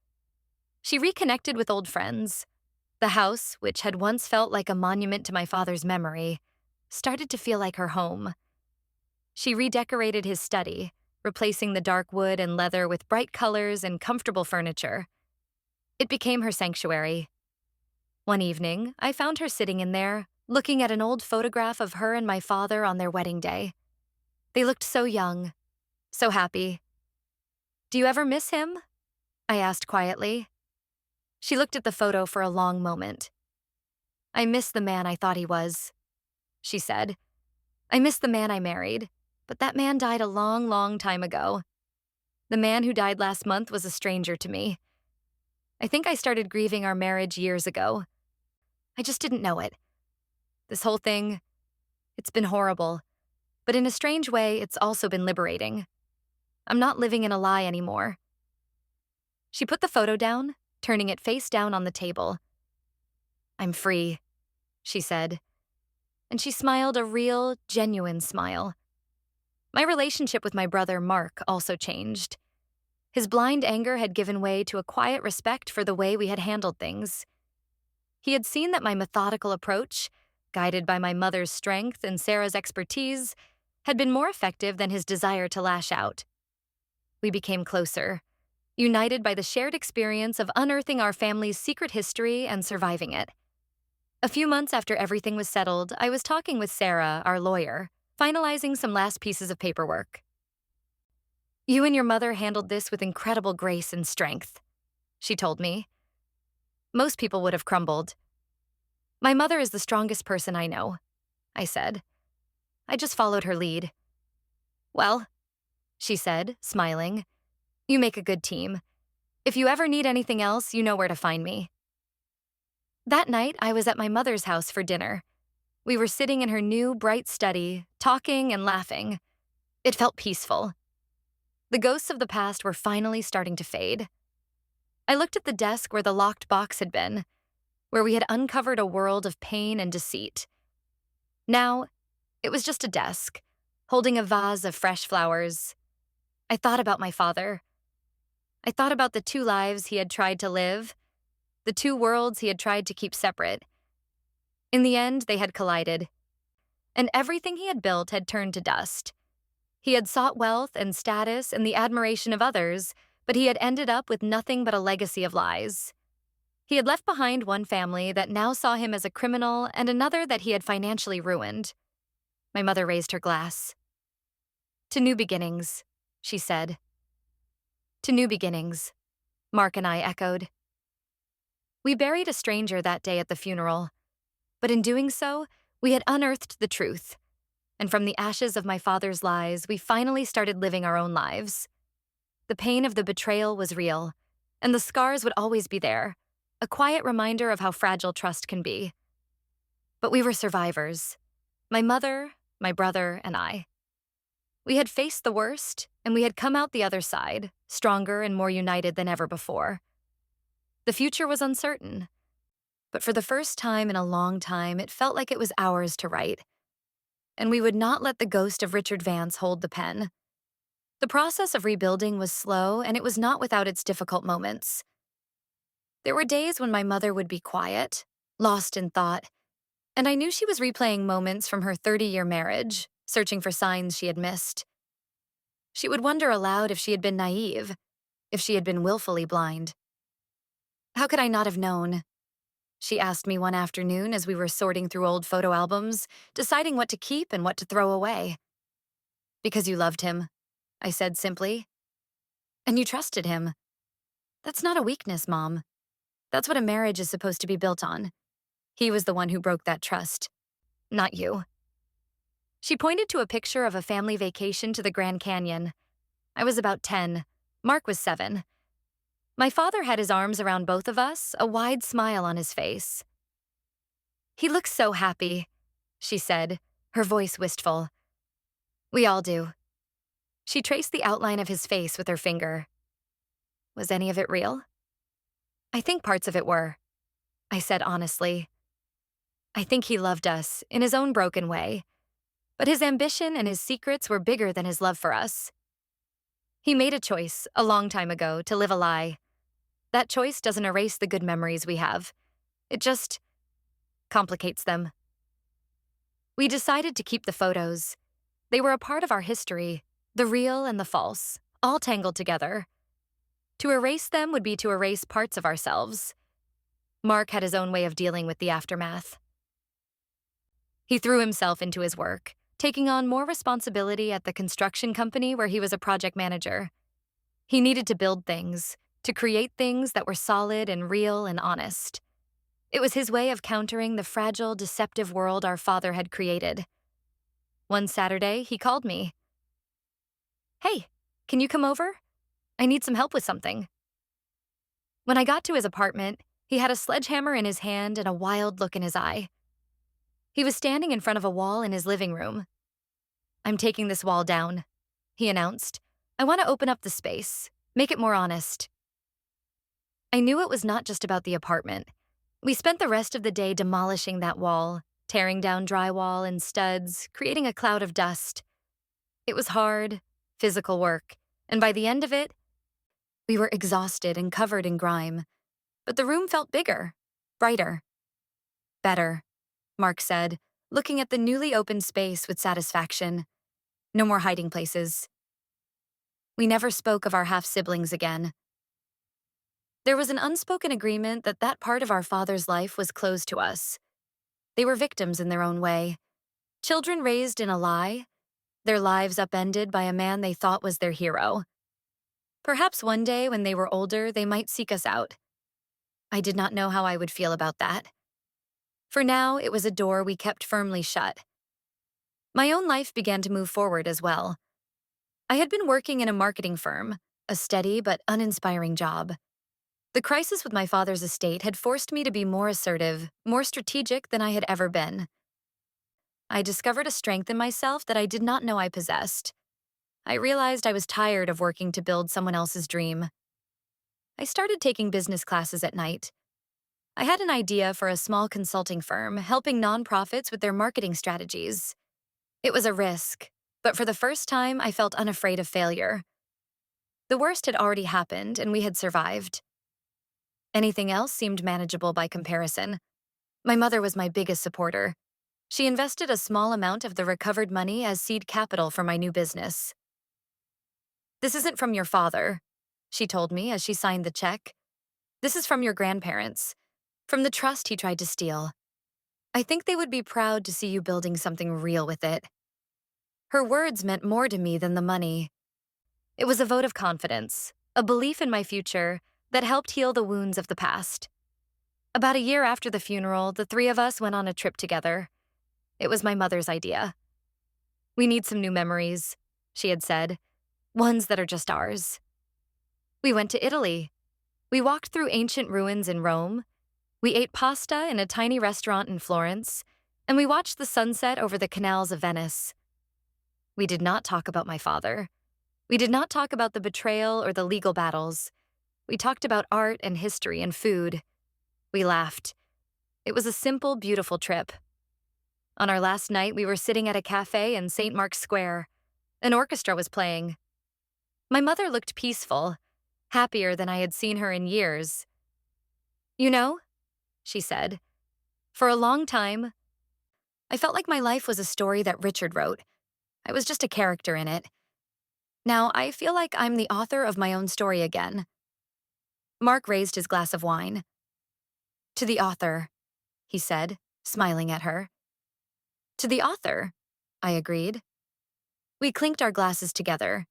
She reconnected with old friends. The house, which had once felt like a monument to my father's memory, started to feel like her home. She redecorated his study, replacing the dark wood and leather with bright colors and comfortable furniture. It became her sanctuary. One evening, I found her sitting in there, looking at an old photograph of her and my father on their wedding day. They looked so young, so happy. "Do you ever miss him?" I asked quietly. She looked at the photo for a long moment. "I miss the man I thought he was," she said. "I miss the man I married, but that man died a long, long time ago. The man who died last month was a stranger to me. I think I started grieving our marriage years ago. I just didn't know it. This whole thing, it's been horrible, but in a strange way, it's also been liberating. I'm not living in a lie anymore." She put the photo down, turning it face down on the table. "I'm free," she said, and she smiled a real, genuine smile. My relationship with my brother, Mark, also changed. His blind anger had given way to a quiet respect for the way we had handled things. He had seen that my methodical approach, guided by my mother's strength and Sarah's expertise, had been more effective than his desire to lash out. We became closer, united by the shared experience of unearthing our family's secret history and surviving it. A few months after everything was settled, I was talking with Sarah, our lawyer, finalizing some last pieces of paperwork. You and your mother handled this with incredible grace and strength, she told me. Most people would have crumbled. My mother is the strongest person I know, I said. I just followed her lead. Well, she said, smiling, you make a good team. If you ever need anything else, you know where to find me. That night, I was at my mother's house for dinner. We were sitting in her new, bright study, talking and laughing. It felt peaceful. The ghosts of the past were finally starting to fade. I looked at the desk where the locked box had been, where we had uncovered a world of pain and deceit. Now, it was just a desk, holding a vase of fresh flowers. I thought about my father. I thought about the two lives he had tried to live, the two worlds he had tried to keep separate. In the end, they had collided, and everything he had built had turned to dust. He had sought wealth and status and the admiration of others, but he had ended up with nothing but a legacy of lies. He had left behind one family that now saw him as a criminal and another that he had financially ruined. My mother raised her glass. To new beginnings, she said. To new beginnings, Mark and I echoed. We buried a stranger that day at the funeral, but in doing so, we had unearthed the truth. And from the ashes of my father's lies, we finally started living our own lives. The pain of the betrayal was real, and the scars would always be there, a quiet reminder of how fragile trust can be. But we were survivors. My mother, my brother, and I. We had faced the worst, and we had come out the other side, stronger and more united than ever before. The future was uncertain, but for the first time in a long time, it felt like it was ours to write. And we would not let the ghost of Richard Vance hold the pen. The process of rebuilding was slow, and it was not without its difficult moments. There were days when my mother would be quiet, lost in thought, and I knew she was replaying moments from her 30-year marriage, searching for signs she had missed. She would wonder aloud if she had been naive, if she had been willfully blind. How could I not have known? She asked me one afternoon as we were sorting through old photo albums, deciding what to keep and what to throw away. Because you loved him, I said simply. And you trusted him. That's not a weakness, Mom. That's what a marriage is supposed to be built on. He was the one who broke that trust, not you. She pointed to a picture of a family vacation to the Grand Canyon. I was about 10. Mark was 7. My father had his arms around both of us, a wide smile on his face. He looks so happy, she said, her voice wistful. We all do. She traced the outline of his face with her finger. Was any of it real? I think parts of it were, I said honestly. I think he loved us, in his own broken way. But his ambition and his secrets were bigger than his love for us. He made a choice, a long time ago, to live a lie. That choice doesn't erase the good memories we have. It just complicates them. We decided to keep the photos. They were a part of our history, the real and the false, all tangled together. To erase them would be to erase parts of ourselves. Mark had his own way of dealing with the aftermath. He threw himself into his work, taking on more responsibility at the construction company where he was a project manager. He needed to build things, to create things that were solid and real and honest. It was his way of countering the fragile, deceptive world our father had created. One Saturday, he called me. Hey, can you come over? I need some help with something. When I got to his apartment, he had a sledgehammer in his hand and a wild look in his eye. He was standing in front of a wall in his living room. I'm taking this wall down, he announced. I want to open up the space, make it more honest. I knew it was not just about the apartment. We spent the rest of the day demolishing that wall, tearing down drywall and studs, creating a cloud of dust. It was hard, physical work, and by the end of it, we were exhausted and covered in grime. But the room felt bigger, brighter, better, Mark said, looking at the newly opened space with satisfaction. No more hiding places. We never spoke of our half-siblings again. There was an unspoken agreement that that part of our father's life was closed to us. They were victims in their own way. Children raised in a lie, their lives upended by a man they thought was their hero. Perhaps one day, when they were older, they might seek us out. I did not know how I would feel about that. For now, it was a door we kept firmly shut. My own life began to move forward as well. I had been working in a marketing firm, a steady but uninspiring job. The crisis with my father's estate had forced me to be more assertive, more strategic than I had ever been. I discovered a strength in myself that I did not know I possessed. I realized I was tired of working to build someone else's dream. I started taking business classes at night. I had an idea for a small consulting firm helping nonprofits with their marketing strategies. It was a risk, but for the first time, I felt unafraid of failure. The worst had already happened, and we had survived. Anything else seemed manageable by comparison. My mother was my biggest supporter. She invested a small amount of the recovered money as seed capital for my new business. "This isn't from your father," she told me as she signed the check. "This is from your grandparents, from the trust he tried to steal. I think they would be proud to see you building something real with it." Her words meant more to me than the money. It was a vote of confidence, a belief in my future that helped heal the wounds of the past. About a year after the funeral, the three of us went on a trip together. It was my mother's idea. "We need some new memories," she had said, "ones that are just ours." We went to Italy. We walked through ancient ruins in Rome. We ate pasta in a tiny restaurant in Florence, and we watched the sunset over the canals of Venice. We did not talk about my father. We did not talk about the betrayal or the legal battles. We talked about art and history and food. We laughed. It was a simple, beautiful trip. On our last night, we were sitting at a cafe in St. Mark's Square. An orchestra was playing. My mother looked peaceful, happier than I had seen her in years. "You know," she said, "for a long time, I felt like my life was a story that Richard wrote. I was just a character in it. Now I feel like I'm the author of my own story again." Mark raised his glass of wine. "To the author," he said, smiling at her. "To the author," I agreed. We clinked our glasses together.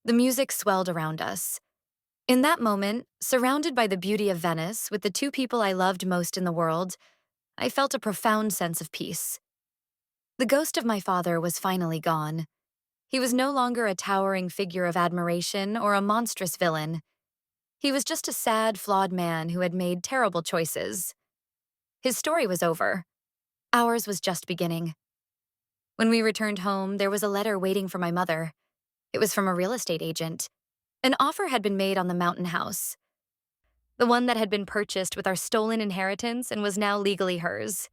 The music swelled around us. In that moment, surrounded by the beauty of Venice with the two people I loved most in the world, I felt a profound sense of peace. The ghost of my father was finally gone. He was no longer a towering figure of admiration or a monstrous villain. He was just a sad, flawed man who had made terrible choices. His story was over. Ours was just beginning. When we returned home, there was a letter waiting for my mother. It was from a real estate agent. An offer had been made on the mountain house, the one that had been purchased with our stolen inheritance and was now legally hers.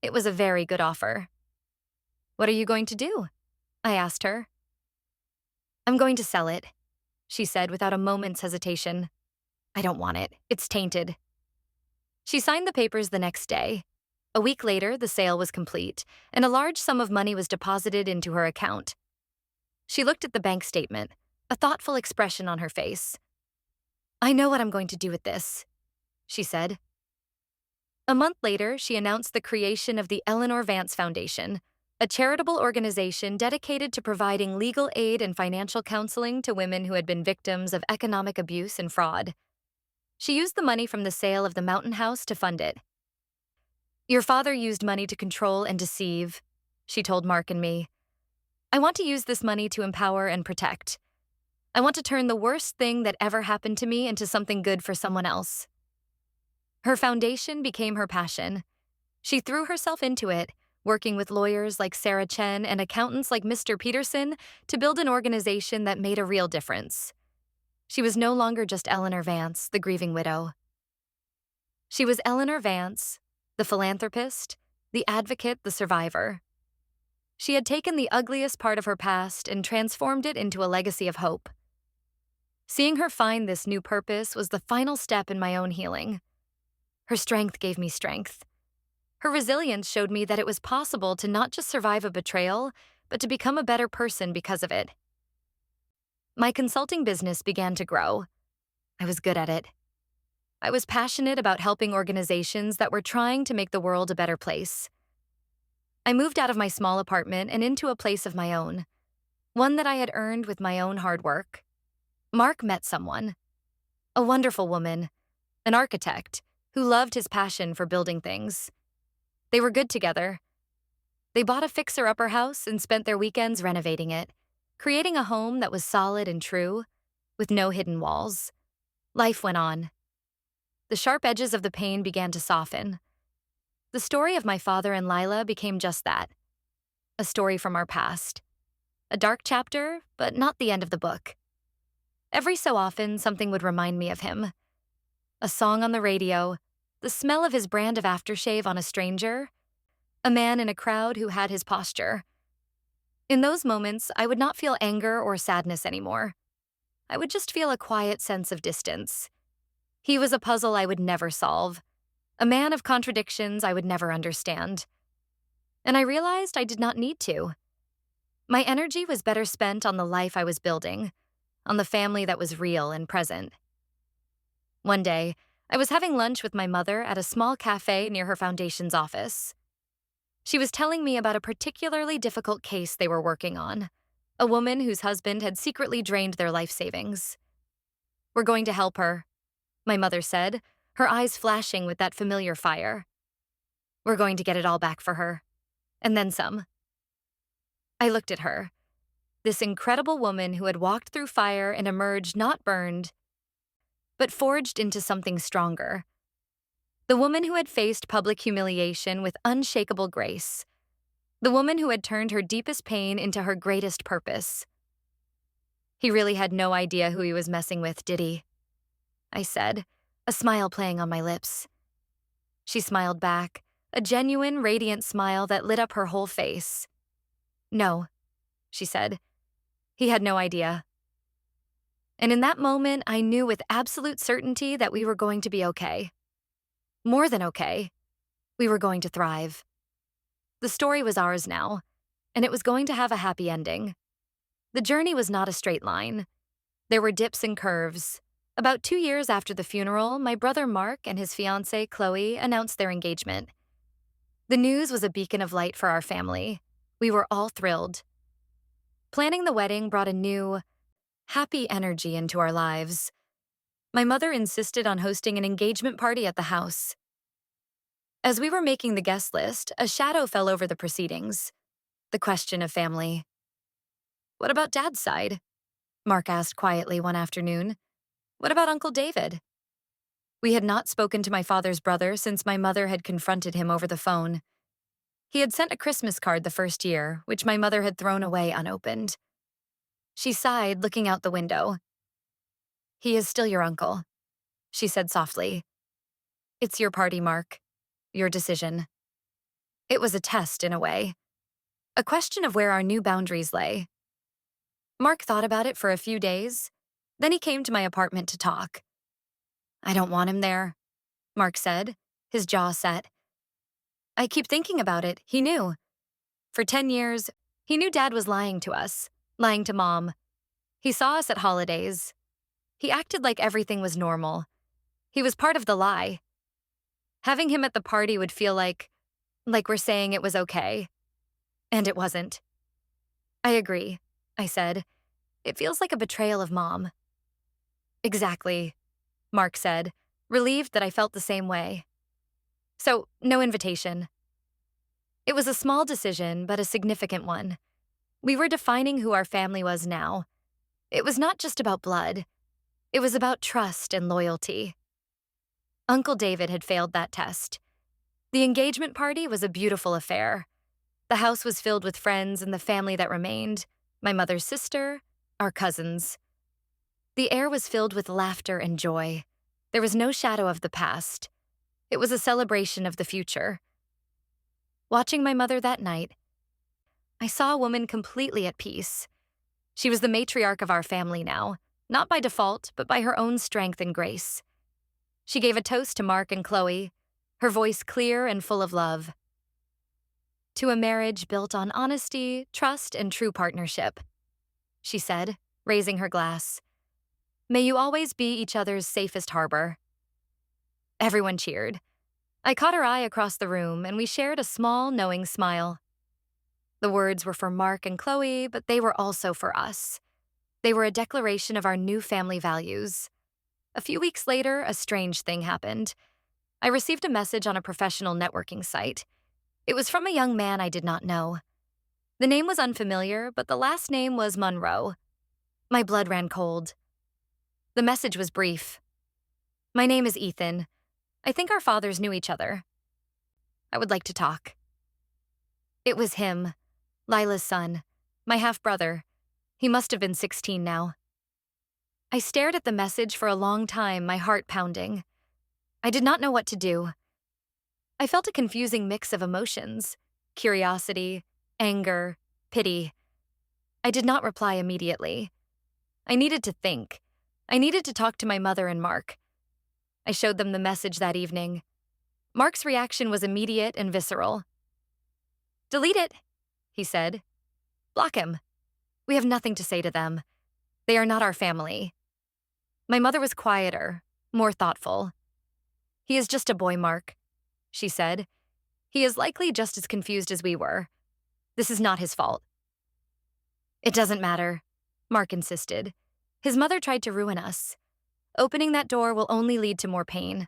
It was a very good offer. "What are you going to do?" I asked her. "I'm going to sell it," she said without a moment's hesitation. "I don't want it. It's tainted." She signed the papers the next day. A week later, the sale was complete, and a large sum of money was deposited into her account. She looked at the bank statement, a thoughtful expression on her face. "I know what I'm going to do with this," she said. A month later, she announced the creation of the Eleanor Vance Foundation, a charitable organization dedicated to providing legal aid and financial counseling to women who had been victims of economic abuse and fraud. She used the money from the sale of the mountain house to fund it. "Your father used money to control and deceive," she told Mark and me. "I want to use this money to empower and protect. I want to turn the worst thing that ever happened to me into something good for someone else." Her foundation became her passion. She threw herself into it, working with lawyers like Sarah Chen and accountants like Mr. Peterson to build an organization that made a real difference. She was no longer just Eleanor Vance, the grieving widow. She was Eleanor Vance, the philanthropist, the advocate, the survivor. She had taken the ugliest part of her past and transformed it into a legacy of hope. Seeing her find this new purpose was the final step in my own healing. Her strength gave me strength. Her resilience showed me that it was possible to not just survive a betrayal, but to become a better person because of it. My consulting business began to grow. I was good at it. I was passionate about helping organizations that were trying to make the world a better place. I moved out of my small apartment and into a place of my own, one that I had earned with my own hard work. Mark met someone, a wonderful woman, an architect, who loved his passion for building things. They were good together. They bought a fixer-upper house and spent their weekends renovating it, creating a home that was solid and true, with no hidden walls. Life went on. The sharp edges of the pain began to soften. The story of my father and Lila became just that, a story from our past. A dark chapter, but not the end of the book. Every so often, something would remind me of him. A song on the radio, the smell of his brand of aftershave on a stranger, a man in a crowd who had his posture. In those moments, I would not feel anger or sadness anymore. I would just feel a quiet sense of distance. He was a puzzle I would never solve, a man of contradictions I would never understand. And I realized I did not need to. My energy was better spent on the life I was building, on the family that was real and present. One day, I was having lunch with my mother at a small cafe near her foundation's office. She was telling me about a particularly difficult case they were working on, a woman whose husband had secretly drained their life savings. "We're going to help her," my mother said, her eyes flashing with that familiar fire. "We're going to get it all back for her. And then some." I looked at her, this incredible woman who had walked through fire and emerged not burned, but forged into something stronger. The woman who had faced public humiliation with unshakable grace. The woman who had turned her deepest pain into her greatest purpose. "He really had no idea who he was messing with, did he?" I said, a smile playing on my lips. She smiled back, a genuine, radiant smile that lit up her whole face. "No," she said. "He had no idea." And in that moment, I knew with absolute certainty that we were going to be okay. More than okay. We were going to thrive. The story was ours now, and it was going to have a happy ending. The journey was not a straight line. There were dips and curves. About 2 years after the funeral, my brother Mark and his fiancée, Chloe, announced their engagement. The news was a beacon of light for our family. We were all thrilled. Planning the wedding brought a new, happy energy into our lives. My mother insisted on hosting an engagement party at the house. As we were making the guest list, a shadow fell over the proceedings. The question of family. "What about Dad's side?" Mark asked quietly one afternoon. "What about Uncle David?" We had not spoken to my father's brother since my mother had confronted him over the phone. He had sent a Christmas card the first year, which my mother had thrown away unopened. She sighed, looking out the window. "He is still your uncle," she said softly. "It's your party, Mark. Your decision." It was a test, in a way. A question of where our new boundaries lay. Mark thought about it for a few days. Then he came to my apartment to talk. "I don't want him there," Mark said, his jaw set. "I keep thinking about it," he knew. For 10 years, he knew Dad was lying to us, lying to Mom. He saw us at holidays. He acted like everything was normal. He was part of the lie. Having him at the party would feel like we're saying it was okay. And it wasn't. "I agree," I said. "It feels like a betrayal of Mom." "Exactly," Mark said, relieved that I felt the same way. "So, no invitation." It was a small decision, but a significant one. We were defining who our family was now. It was not just about blood. It was about trust and loyalty. Uncle David had failed that test. The engagement party was a beautiful affair. The house was filled with friends and the family that remained, my mother's sister, our cousins. The air was filled with laughter and joy. There was no shadow of the past. It was a celebration of the future. Watching my mother that night, I saw a woman completely at peace. She was the matriarch of our family now, not by default, but by her own strength and grace. She gave a toast to Mark and Chloe, her voice clear and full of love. "To a marriage built on honesty, trust, and true partnership," she said, raising her glass. "May you always be each other's safest harbor." Everyone cheered. I caught her eye across the room, and we shared a small, knowing smile. The words were for Mark and Chloe, but they were also for us. They were a declaration of our new family values. A few weeks later, a strange thing happened. I received a message on a professional networking site. It was from a young man I did not know. The name was unfamiliar, but the last name was Monroe. My blood ran cold. The message was brief. My name is Ethan. I think our fathers knew each other. I would like to talk. It was him, Lila's son, my half-brother. He must have been 16 now. I stared at the message for a long time, my heart pounding. I did not know what to do. I felt a confusing mix of emotions: curiosity, anger, pity. I did not reply immediately. I needed to think. I needed to talk to my mother and Mark. I showed them the message that evening. Mark's reaction was immediate and visceral. "Delete it," he said. "Block him. We have nothing to say to them. They are not our family." My mother was quieter, more thoughtful. "He is just a boy, Mark," she said. "He is likely just as confused as we were. This is not his fault." "It doesn't matter," Mark insisted. "His mother tried to ruin us. Opening that door will only lead to more pain."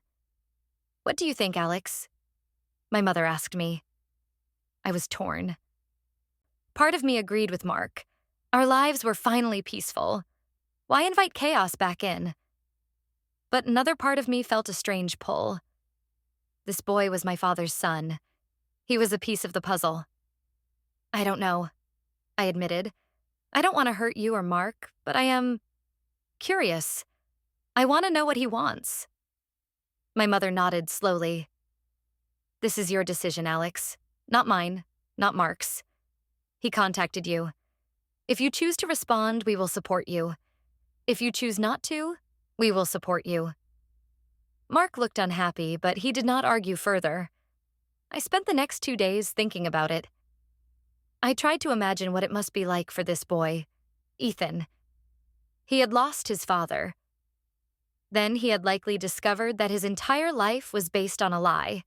"What do you think, Alex?" my mother asked me. I was torn. Part of me agreed with Mark. Our lives were finally peaceful. Why invite chaos back in? But another part of me felt a strange pull. This boy was my father's son. He was a piece of the puzzle. "I don't know," I admitted. "I don't want to hurt you or Mark, but I am curious. I want to know what he wants." My mother nodded slowly. "This is your decision, Alex. Not mine, not Mark's. He contacted you. If you choose to respond, we will support you. If you choose not to, we will support you." Mark looked unhappy, but he did not argue further. I spent the next 2 days thinking about it. I tried to imagine what it must be like for this boy, Ethan. He had lost his father. Then he had likely discovered that his entire life was based on a lie.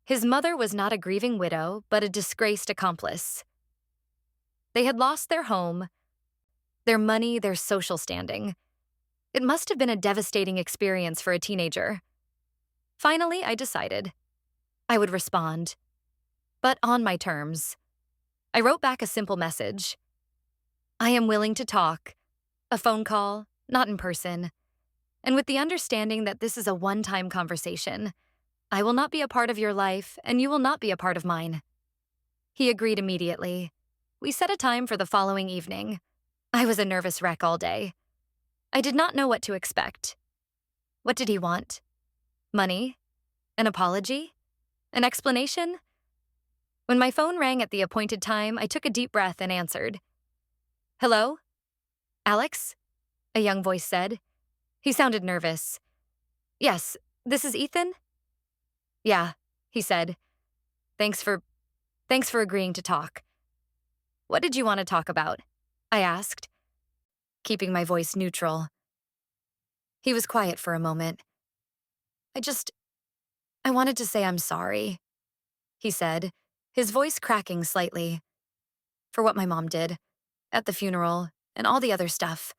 His mother was not a grieving widow, but a disgraced accomplice. They had lost their home, their money, their social standing. It must have been a devastating experience for a teenager. Finally, I decided. I would respond, but on my terms. I wrote back a simple message. "I am willing to talk. A phone call, not in person. And with the understanding that this is a one-time conversation. I will not be a part of your life, and you will not be a part of mine." He agreed immediately. We set a time for the following evening. I was a nervous wreck all day. I did not know what to expect. What did he want? Money? An apology? An explanation? When my phone rang at the appointed time, I took a deep breath and answered. "Hello? Alex?" a young voice said. He sounded nervous. "Yes, this is Ethan?" "Yeah," he said. Thanks for agreeing to talk." "What did you want to talk about?" I asked, keeping my voice neutral. He was quiet for a moment. I wanted to say I'm sorry," he said, his voice cracking slightly. "For what my mom did, at the funeral, and all the other stuff.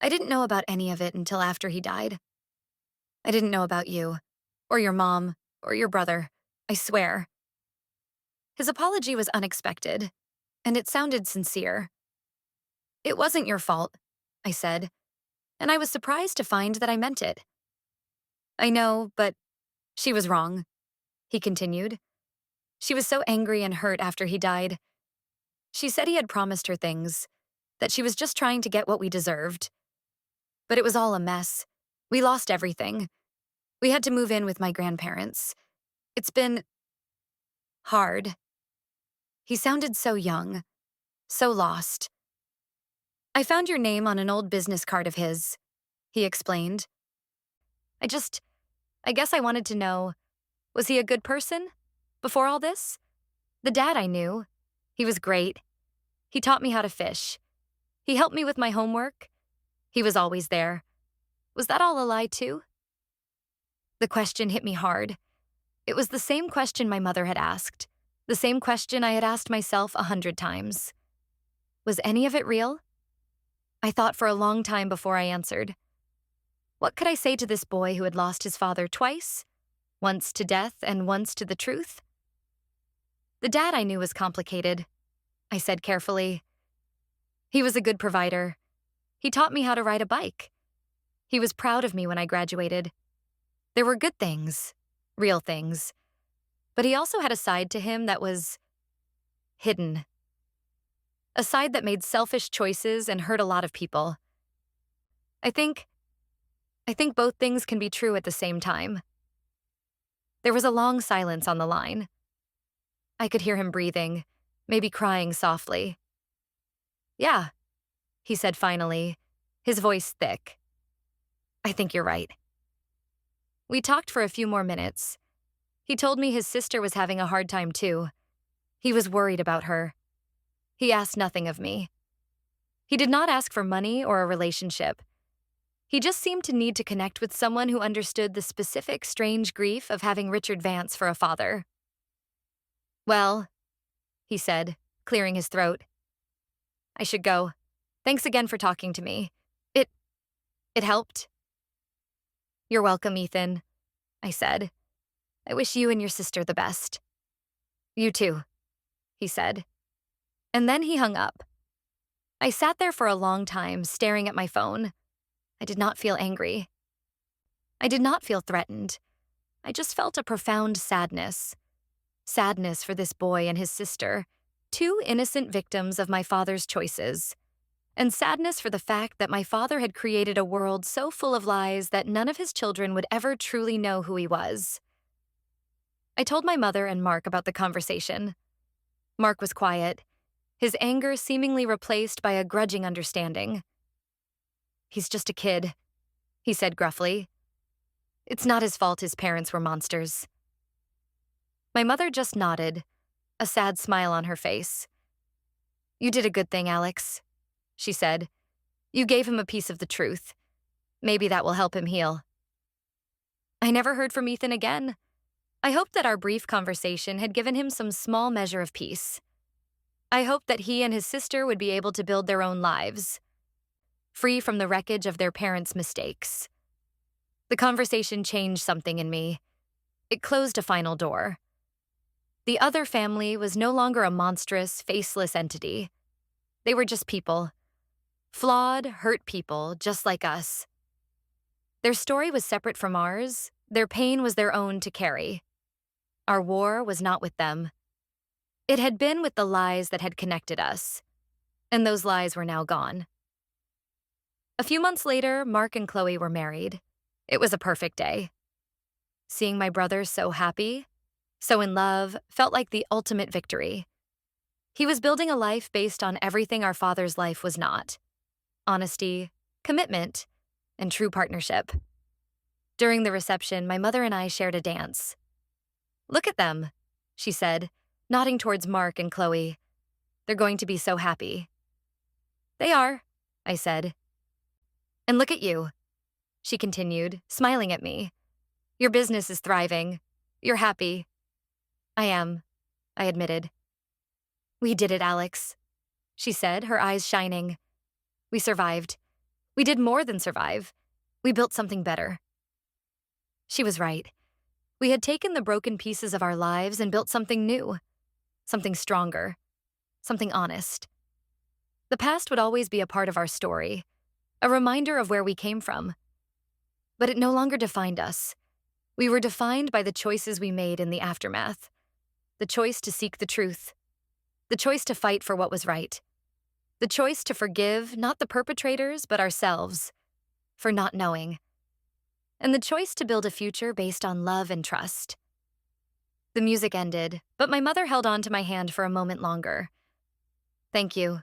I didn't know about any of it until after he died. I didn't know about you, or your mom, or your brother, I swear." His apology was unexpected, and it sounded sincere. "It wasn't your fault," I said, and I was surprised to find that I meant it. "I know, but she was wrong," he continued. "She was so angry and hurt after he died. She said he had promised her things, that she was just trying to get what we deserved. But it was all a mess. We lost everything. We had to move in with my grandparents. It's been hard." He sounded so young, so lost. "I found your name on an old business card of his," he explained. I guess I wanted to know, was he a good person before all this? The dad I knew. He was great. He taught me how to fish. He helped me with my homework. He was always there. Was that all a lie too?" The question hit me hard. It was the same question my mother had asked, the same question I had asked myself 100 times. Was any of it real? I thought for a long time before I answered. What could I say to this boy who had lost his father twice? Once to death and once to the truth? The dad I knew was complicated, I said carefully. He was a good provider. He taught me how to ride a bike. He was proud of me when I graduated. There were good things, real things. But he also had a side to him that was hidden. A side that made selfish choices and hurt a lot of people. I think both things can be true at the same time. There was a long silence on the line. I could hear him breathing, maybe crying softly. Yeah, he said finally, his voice thick. I think you're right. We talked for a few more minutes. He told me his sister was having a hard time too. He was worried about her. He asked nothing of me. He did not ask for money or a relationship. He just seemed to need to connect with someone who understood the specific, strange grief of having Richard Vance for a father. Well, he said, clearing his throat. I should go. Thanks again for talking to me. It helped. You're welcome, Ethan, I said. I wish you and your sister the best. You too, he said. And then he hung up. I sat there for a long time, staring at my phone. I did not feel angry. I did not feel threatened. I just felt a profound sadness. Sadness for this boy and his sister, two innocent victims of my father's choices. And sadness for the fact that my father had created a world so full of lies that none of his children would ever truly know who he was. I told my mother and Mark about the conversation. Mark was quiet, his anger seemingly replaced by a grudging understanding. He's just a kid, he said gruffly. It's not his fault his parents were monsters. My mother just nodded, a sad smile on her face. You did a good thing, Alex, she said. You gave him a piece of the truth. Maybe that will help him heal. I never heard from Ethan again. I hoped that our brief conversation had given him some small measure of peace. I hoped that he and his sister would be able to build their own lives, free from the wreckage of their parents' mistakes. The conversation changed something in me. It closed a final door. The other family was no longer a monstrous, faceless entity. They were just people. Flawed, hurt people, just like us. Their story was separate from ours. Their pain was their own to carry. Our war was not with them. It had been with the lies that had connected us. And those lies were now gone. A few months later, Mark and Chloe were married. It was a perfect day. Seeing my brother so happy, so in love, felt like the ultimate victory. He was building a life based on everything our father's life was not: honesty, commitment, and true partnership. During the reception, my mother and I shared a dance. Look at them, she said, nodding towards Mark and Chloe. They're going to be so happy. They are, I said. And look at you, she continued, smiling at me. Your business is thriving. You're happy. I am, I admitted. We did it, Alex, she said, her eyes shining. We survived. We did more than survive. We built something better. She was right. We had taken the broken pieces of our lives and built something new, something stronger, something honest. The past would always be a part of our story, a reminder of where we came from. But it no longer defined us. We were defined by the choices we made in the aftermath. The choice to seek the truth. The choice to fight for what was right. The choice to forgive not the perpetrators, but ourselves, for not knowing. And the choice to build a future based on love and trust. The music ended, but my mother held on to my hand for a moment longer. Thank you,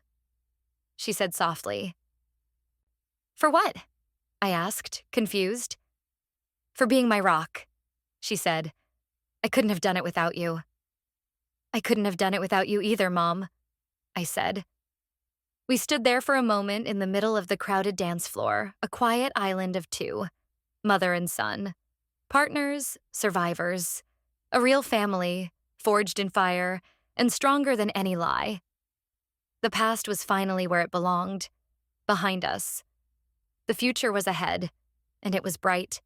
she said softly. For what? I asked, confused. For being my rock, she said. I couldn't have done it without you. I couldn't have done it without you either, Mom, I said. We stood there for a moment in the middle of the crowded dance floor, a quiet island of two, mother and son. Partners, survivors, a real family, forged in fire, and stronger than any lie. The past was finally where it belonged, behind us. The future was ahead, and it was bright.